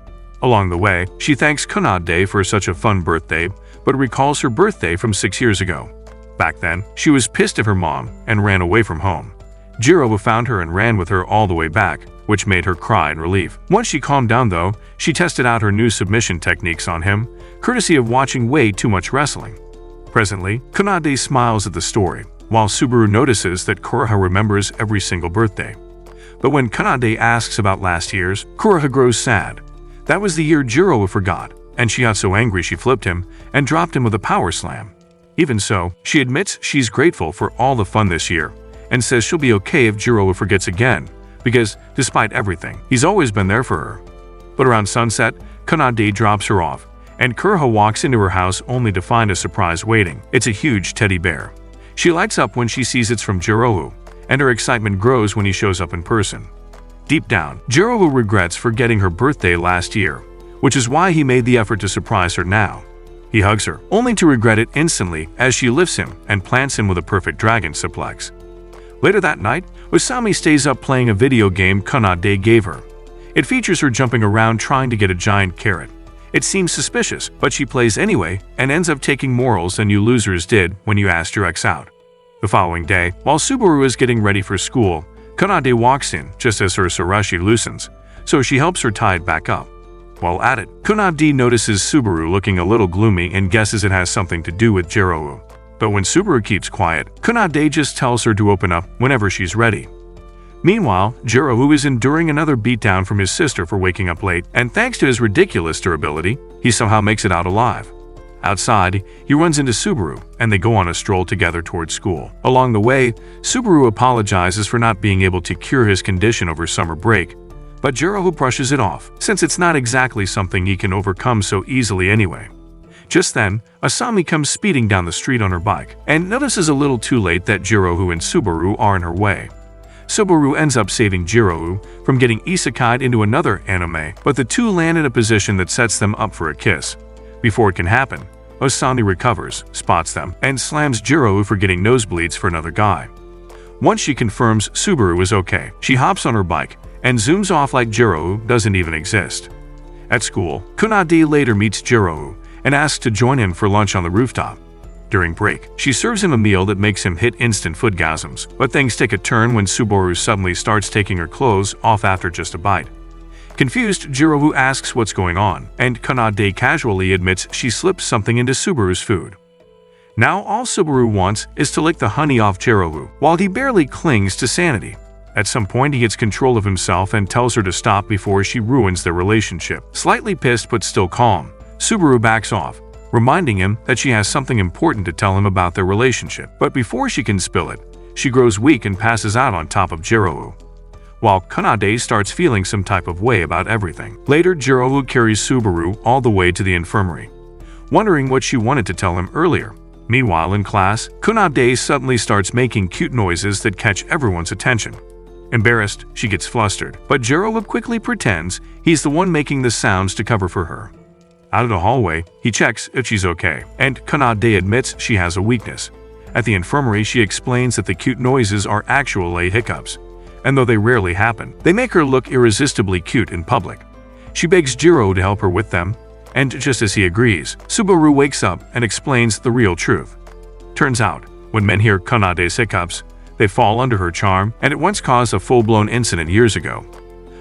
A: Along the way, she thanks Konade for such a fun birthday, but recalls her birthday from 6 years ago. Back then, she was pissed at her mom and ran away from home. Jiro found her and ran with her all the way back, which made her cry in relief. Once she calmed down though, she tested out her new submission techniques on him, courtesy of watching way too much wrestling. Presently, Konade smiles at the story, while Subaru notices that Kuroha remembers every single birthday. But when Konade asks about last year's, Kuroha grows sad. That was the year Jiro forgot, and she got so angry she flipped him and dropped him with a power slam. Even so, she admits she's grateful for all the fun this year and says she'll be okay if Jiro forgets again, because despite everything, he's always been there for her. But around sunset, Kanade drops her off, and Kurha walks into her house only to find a surprise waiting. It's a huge teddy bear. She lights up when she sees it's from Jiro, and her excitement grows when he shows up in person. Deep down, Jiro regrets forgetting her birthday last year, which is why he made the effort to surprise her now. He hugs her, only to regret it instantly as she lifts him and plants him with a perfect dragon suplex. Later that night, Osami stays up playing a video game Kanade gave her. It features her jumping around trying to get a giant carrot. It seems suspicious, but she plays anyway and ends up taking morals than you losers did when you asked your ex out. The following day, while Subaru is getting ready for school, Kanade walks in just as her sarashi loosens, so she helps her tie it back up. While at it, Kanade notices Subaru looking a little gloomy and guesses it has something to do with Jiro. But when Subaru keeps quiet, Kanade just tells her to open up whenever she's ready. Meanwhile, Jiro is enduring another beatdown from his sister for waking up late, and thanks to his ridiculous durability, he somehow makes it out alive. Outside, he runs into Subaru, and they go on a stroll together towards school. Along the way, Subaru apologizes for not being able to cure his condition over summer break, but Jiro brushes it off, since it's not exactly something he can overcome so easily anyway. Just then, Asami comes speeding down the street on her bike, and notices a little too late that Jiro and Subaru are in her way. Subaru ends up saving Jiro from getting isekai'd into another anime, but the two land in a position that sets them up for a kiss. Before it can happen, Asami recovers, spots them, and slams Jiro for getting nosebleeds for another guy. Once she confirms Subaru is okay, she hops on her bike and zooms off like Jiro doesn't even exist. At school, Kanade later meets Jiro and asks to join him for lunch on the rooftop. During break, she serves him a meal that makes him hit instant foodgasms, but things take a turn when Subaru suddenly starts taking her clothes off after just a bite. Confused, Jiro asks what's going on, and Kanade casually admits she slipped something into Subaru's food. Now all Subaru wants is to lick the honey off Jiro, while he barely clings to sanity. At some point, he gets control of himself and tells her to stop before she ruins their relationship. Slightly pissed but still calm, Subaru backs off, reminding him that she has something important to tell him about their relationship. But before she can spill it, she grows weak and passes out on top of Jiro, while Kanade starts feeling some type of way about everything. Later, Jiro carries Subaru all the way to the infirmary, wondering what she wanted to tell him earlier. Meanwhile, in class, Kanade suddenly starts making cute noises that catch everyone's attention. Embarrassed, she gets flustered, but Jiro quickly pretends he's the one making the sounds to cover for her. Out of the hallway, he checks if she's okay, and Kanade admits she has a weakness. At the infirmary, she explains that the cute noises are actually hiccups, and though they rarely happen, they make her look irresistibly cute in public. She begs Jiro to help her with them, and just as he agrees, Subaru wakes up and explains the real truth. Turns out, when men hear Kanade's hiccups, they fall under her charm, and it once caused a full-blown incident years ago.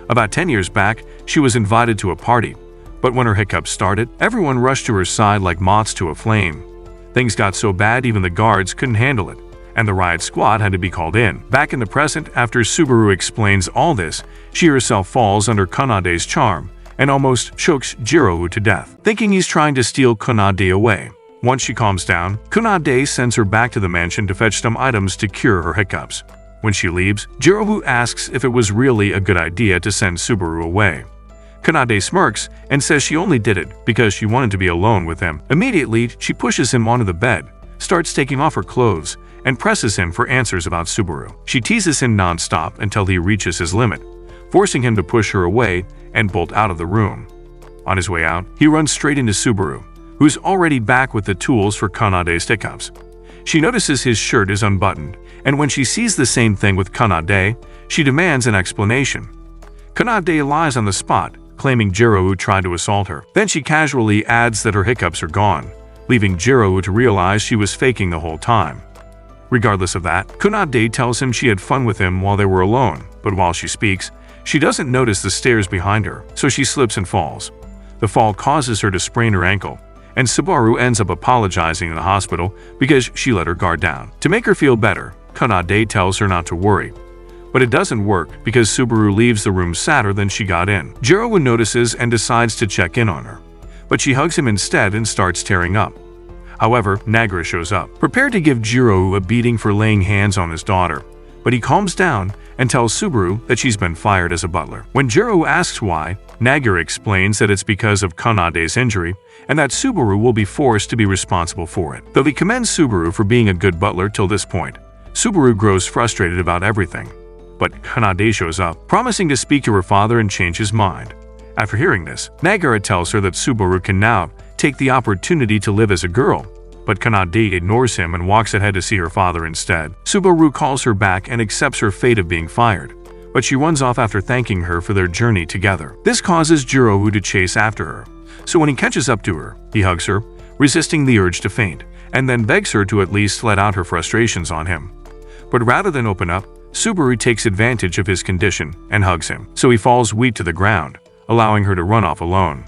A: About 10 years back, she was invited to a party, but when her hiccups started, everyone rushed to her side like moths to a flame. Things got so bad even the guards couldn't handle it, and the riot squad had to be called in. Back in the present, after Subaru explains all this, she herself falls under Kanade's charm and almost chokes Jiro to death, thinking he's trying to steal Kanade away. Once she calms down, Kanade sends her back to the mansion to fetch some items to cure her hiccups. When she leaves, Jiro asks if it was really a good idea to send Subaru away. Kanade smirks and says she only did it because she wanted to be alone with him. Immediately, she pushes him onto the bed, starts taking off her clothes, and presses him for answers about Subaru. She teases him non-stop until he reaches his limit, forcing him to push her away and bolt out of the room. On his way out, he runs straight into Subaru, who's already back with the tools for Kanade's hiccups. She notices his shirt is unbuttoned, and when she sees the same thing with Kanade, she demands an explanation. Kanade lies on the spot, claiming Jiro tried to assault her. Then she casually adds that her hiccups are gone, leaving Jiro to realize she was faking the whole time. Regardless of that, Kanade tells him she had fun with him while they were alone, but while she speaks, she doesn't notice the stairs behind her, so she slips and falls. The fall causes her to sprain her ankle, and Subaru ends up apologizing in the hospital because she let her guard down. To make her feel better, Kanade tells her not to worry. But it doesn't work because Subaru leaves the room sadder than she got in. Jiro notices and decides to check in on her, but she hugs him instead and starts tearing up. However, Nagara shows up, prepared to give Jiro a beating for laying hands on his daughter, but he calms down and tells Subaru that she's been fired as a butler. When Jiro asks why, Nagara explains that it's because of Kanade's injury and that Subaru will be forced to be responsible for it. Though he commends Subaru for being a good butler till this point, Subaru grows frustrated about everything. But Kanade shows up, promising to speak to her father and change his mind. After hearing this, Nagara tells her that Subaru can now take the opportunity to live as a girl, but Kanade ignores him and walks ahead to see her father instead. Subaru calls her back and accepts her fate of being fired, but she runs off after thanking her for their journey together. This causes Jiro to chase after her, so when he catches up to her, he hugs her, resisting the urge to faint, and then begs her to at least let out her frustrations on him. But rather than open up, Subaru takes advantage of his condition and hugs him, so he falls weak to the ground, allowing her to run off alone.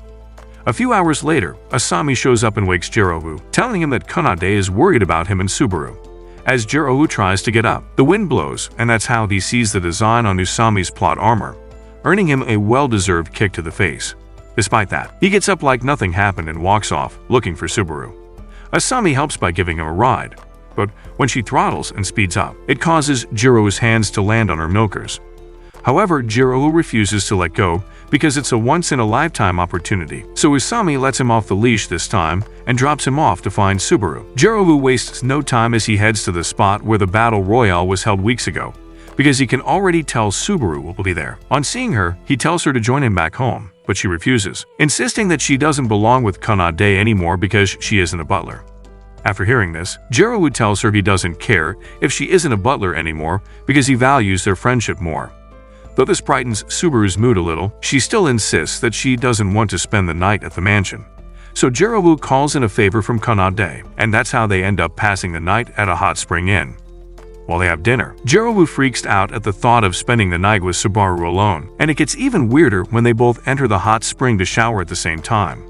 A: A few hours later, Asami shows up and wakes Jiro, telling him that Kanade is worried about him and Subaru. As Jiro tries to get up, the wind blows, and that's how he sees the design on Usami's plot armor, earning him a well-deserved kick to the face. Despite that, he gets up like nothing happened and walks off, looking for Subaru. Asami helps by giving him a ride, but when she throttles and speeds up, it causes Jiro's hands to land on her milkers. However, Jiro refuses to let go because it's a once-in-a-lifetime opportunity, so Usami lets him off the leash this time and drops him off to find Subaru. Jiro wastes no time as he heads to the spot where the battle royale was held weeks ago, because he can already tell Subaru will be there. On seeing her, he tells her to join him back home, but she refuses, insisting that she doesn't belong with Kanade anymore because she isn't a butler. After hearing this, Jiro tells her he doesn't care if she isn't a butler anymore because he values their friendship more. Though this brightens Subaru's mood a little, she still insists that she doesn't want to spend the night at the mansion. So Jiro calls in a favor from Kanade, and that's how they end up passing the night at a hot spring inn. While they have dinner, Jiro freaks out at the thought of spending the night with Subaru alone, and it gets even weirder when they both enter the hot spring to shower at the same time.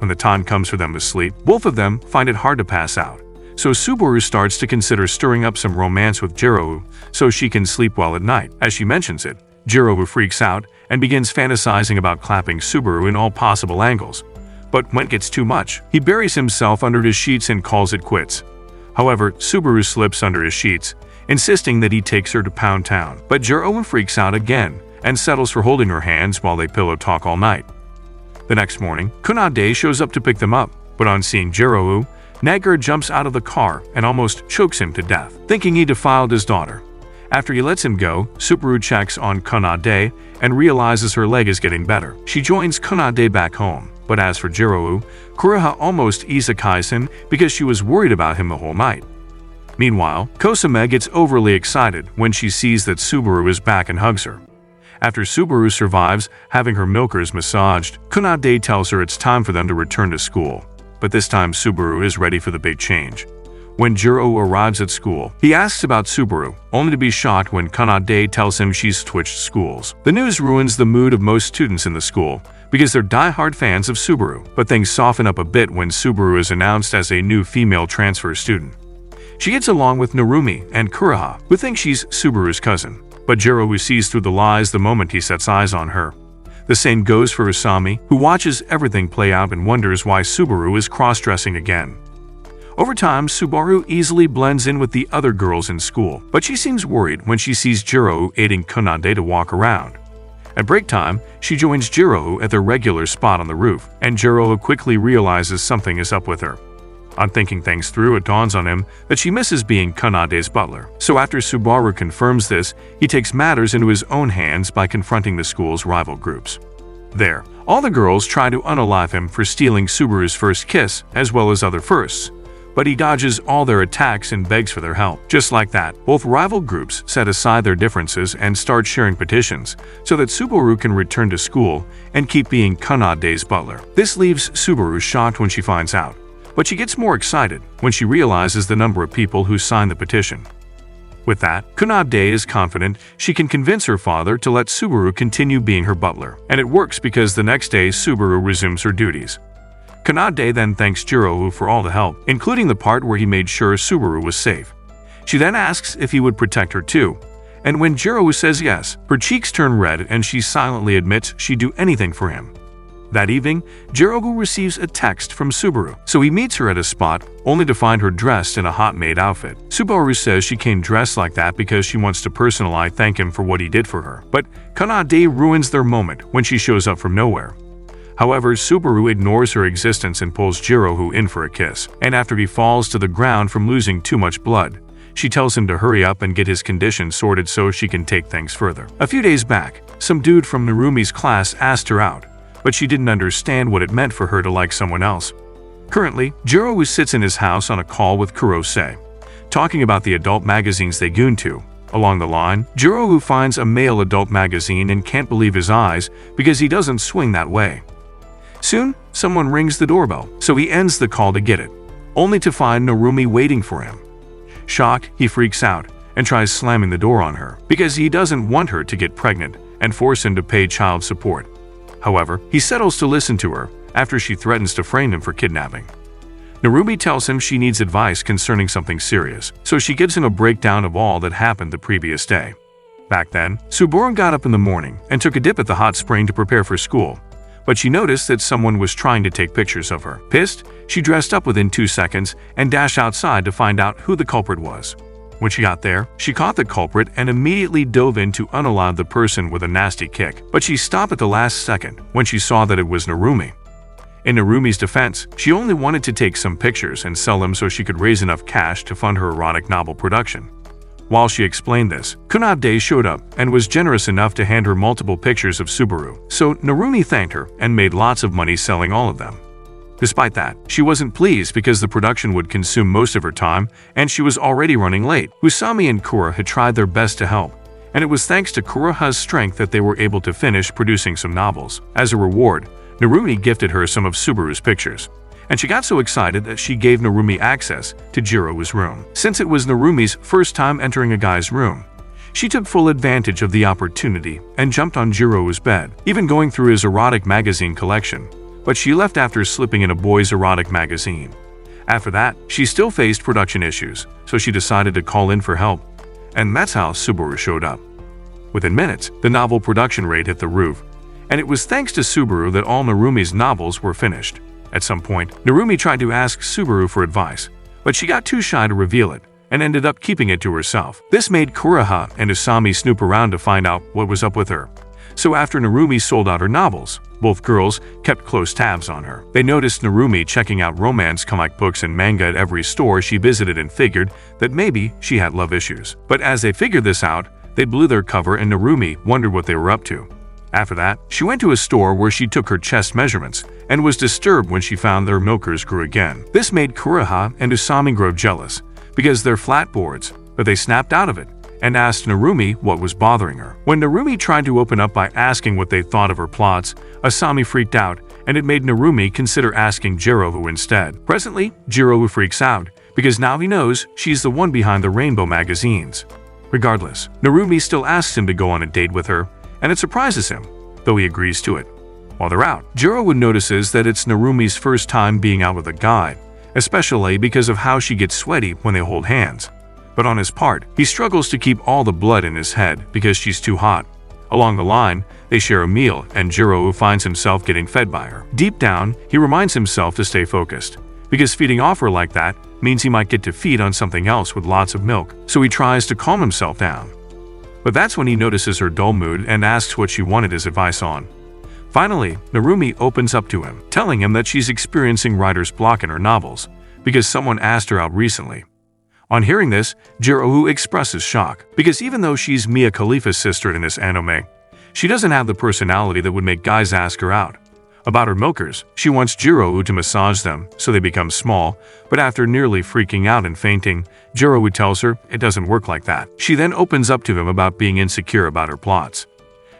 A: When the time comes for them to sleep, both of them find it hard to pass out. So Subaru starts to consider stirring up some romance with Jiro so she can sleep well at night. As she mentions it, Jiro freaks out and begins fantasizing about clapping Subaru in all possible angles. But when it gets too much, he buries himself under his sheets and calls it quits. However, Subaru slips under his sheets, insisting that he takes her to Pound Town. But Jiro freaks out again and settles for holding her hands while they pillow talk all night. The next morning, Kanade shows up to pick them up, but on seeing Jiro, Nagara jumps out of the car and almost chokes him to death, thinking he defiled his daughter. After he lets him go, Subaru checks on Kanade and realizes her leg is getting better. She joins Kanade back home, but as for Jiro, Kuroha almost isekais him because she was worried about him the whole night. Meanwhile, Kosame gets overly excited when she sees that Subaru is back and hugs her. After Subaru survives having her milkers massaged, Kanade tells her it's time for them to return to school. But this time Subaru is ready for the big change. When Jiro arrives at school, he asks about Subaru, only to be shocked when Kanade tells him she's switched schools. The news ruins the mood of most students in the school because they're die-hard fans of Subaru, but things soften up a bit when Subaru is announced as a new female transfer student. She gets along with Narumi and Kuroha, who think she's Subaru's cousin, but Jiro sees through the lies the moment he sets eyes on her. The same goes for Usami, who watches everything play out and wonders why Subaru is cross-dressing again. Over time, Subaru easily blends in with the other girls in school, but she seems worried when she sees Jiro aiding Kanade to walk around. At break time, she joins Jiro at their regular spot on the roof, and Jiro quickly realizes something is up with her. On thinking things through, it dawns on him that she misses being Kanade's butler. So after Subaru confirms this, he takes matters into his own hands by confronting the school's rival groups. There, all the girls try to unalive him for stealing Subaru's first kiss as well as other firsts, but he dodges all their attacks and begs for their help. Just like that, both rival groups set aside their differences and start sharing petitions so that Subaru can return to school and keep being Kanade's butler. This leaves Subaru shocked when she finds out, but she gets more excited when she realizes the number of people who signed the petition. With that, Kanade is confident she can convince her father to let Subaru continue being her butler, and it works because the next day Subaru resumes her duties. Kanade then thanks Jiro for all the help, including the part where he made sure Subaru was safe. She then asks if he would protect her too, and when Jiro says yes, her cheeks turn red and she silently admits she'd do anything for him. That evening, Jirogu receives a text from Subaru, so he meets her at a spot, only to find her dressed in a hot maid outfit. Subaru says she came dressed like that because she wants to personally thank him for what he did for her. But Kanade ruins their moment when she shows up from nowhere. However, Subaru ignores her existence and pulls Jirogu in for a kiss, and after he falls to the ground from losing too much blood, she tells him to hurry up and get his condition sorted so she can take things further. A few days back, some dude from Narumi's class asked her out, but she didn't understand what it meant for her to like someone else. Currently, Jirogu sits in his house on a call with Kurose, talking about the adult magazines they goon to. Along the line, Jirogu finds a male adult magazine and can't believe his eyes because he doesn't swing that way. Soon, someone rings the doorbell, so he ends the call to get it, only to find Narumi waiting for him. Shocked, he freaks out and tries slamming the door on her because he doesn't want her to get pregnant and force him to pay child support. However, he settles to listen to her after she threatens to frame him for kidnapping. Narumi tells him she needs advice concerning something serious, so she gives him a breakdown of all that happened the previous day. Back then, Subaru got up in the morning and took a dip at the hot spring to prepare for school, but she noticed that someone was trying to take pictures of her. Pissed, she dressed up within 2 seconds and dashed outside to find out who the culprit was. When she got there, she caught the culprit and immediately dove in to unalive the person with a nasty kick, but she stopped at the last second when she saw that it was Narumi. In Narumi's defense, she only wanted to take some pictures and sell them so she could raise enough cash to fund her erotic novel production. While she explained this, Kunade showed up and was generous enough to hand her multiple pictures of Subaru, so Narumi thanked her and made lots of money selling all of them. Despite that, she wasn't pleased because the production would consume most of her time and she was already running late. Usami and Kura had tried their best to help, and it was thanks to Kura's strength that they were able to finish producing some novels. As a reward, Narumi gifted her some of Subaru's pictures, and she got so excited that she gave Narumi access to Jirogu's room. Since it was Narumi's first time entering a guy's room, she took full advantage of the opportunity and jumped on Jirogu's bed, even going through his erotic magazine collection. But she left after slipping in a boy's erotic magazine. After that, she still faced production issues, so she decided to call in for help, and that's how Subaru showed up. Within minutes, the novel production rate hit the roof, and it was thanks to Subaru that all Narumi's novels were finished. At some point, Narumi tried to ask Subaru for advice, but she got too shy to reveal it and ended up keeping it to herself. This made Kuroha and Usami snoop around to find out what was up with her. So after Narumi sold out her novels, both girls kept close tabs on her. They noticed Narumi checking out romance comic books and manga at every store she visited and figured that maybe she had love issues. But as they figured this out, they blew their cover and Narumi wondered what they were up to. After that, she went to a store where she took her chest measurements and was disturbed when she found their milkers grew again. This made Kuroha and Usami grow jealous because they're flat boards, but they snapped out of it and asked Narumi what was bothering her. When Narumi tried to open up by asking what they thought of her plots, Usami freaked out, and it made Narumi consider asking Jirogu instead. Presently, Jirogu freaks out because now he knows she's the one behind the rainbow magazines. Regardless, Narumi still asks him to go on a date with her, and it surprises him, though he agrees to it. While they're out, Jirogu notices that it's Narumi's first time being out with a guy, especially because of how she gets sweaty when they hold hands. But on his part, he struggles to keep all the blood in his head because she's too hot. Along the line, they share a meal and Jirogu finds himself getting fed by her. Deep down, he reminds himself to stay focused, because feeding off her like that means he might get to feed on something else with lots of milk, so he tries to calm himself down. But that's when he notices her dull mood and asks what she wanted his advice on. Finally, Narumi opens up to him, telling him that she's experiencing writer's block in her novels because someone asked her out recently. On hearing this, Jirogu expresses shock, because even though she's Mia Khalifa's sister in this anime, she doesn't have the personality that would make guys ask her out. About her milkers, she wants Jirogu to massage them so they become small, but after nearly freaking out and fainting, Jirogu tells her it doesn't work like that. She then opens up to him about being insecure about her plots.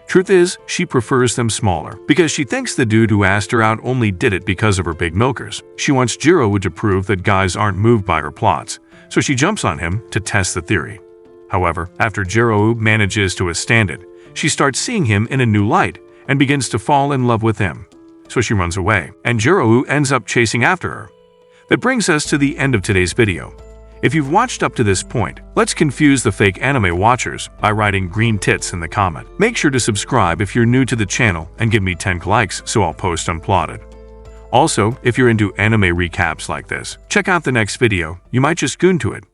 A: Truth is, she prefers them smaller, because she thinks the dude who asked her out only did it because of her big milkers. She wants Jirogu to prove that guys aren't moved by her plots, so she jumps on him to test the theory. However, after Jirogu manages to withstand it, she starts seeing him in a new light and begins to fall in love with him. So she runs away, and Jirogu ends up chasing after her. That brings us to the end of today's video. If you've watched up to this point, let's confuse the fake anime watchers by writing green tits in the comment. Make sure to subscribe if you're new to the channel and give me 10 likes so I'll post unplotted. Also, if you're into anime recaps like this, check out the next video, you might just goon to it.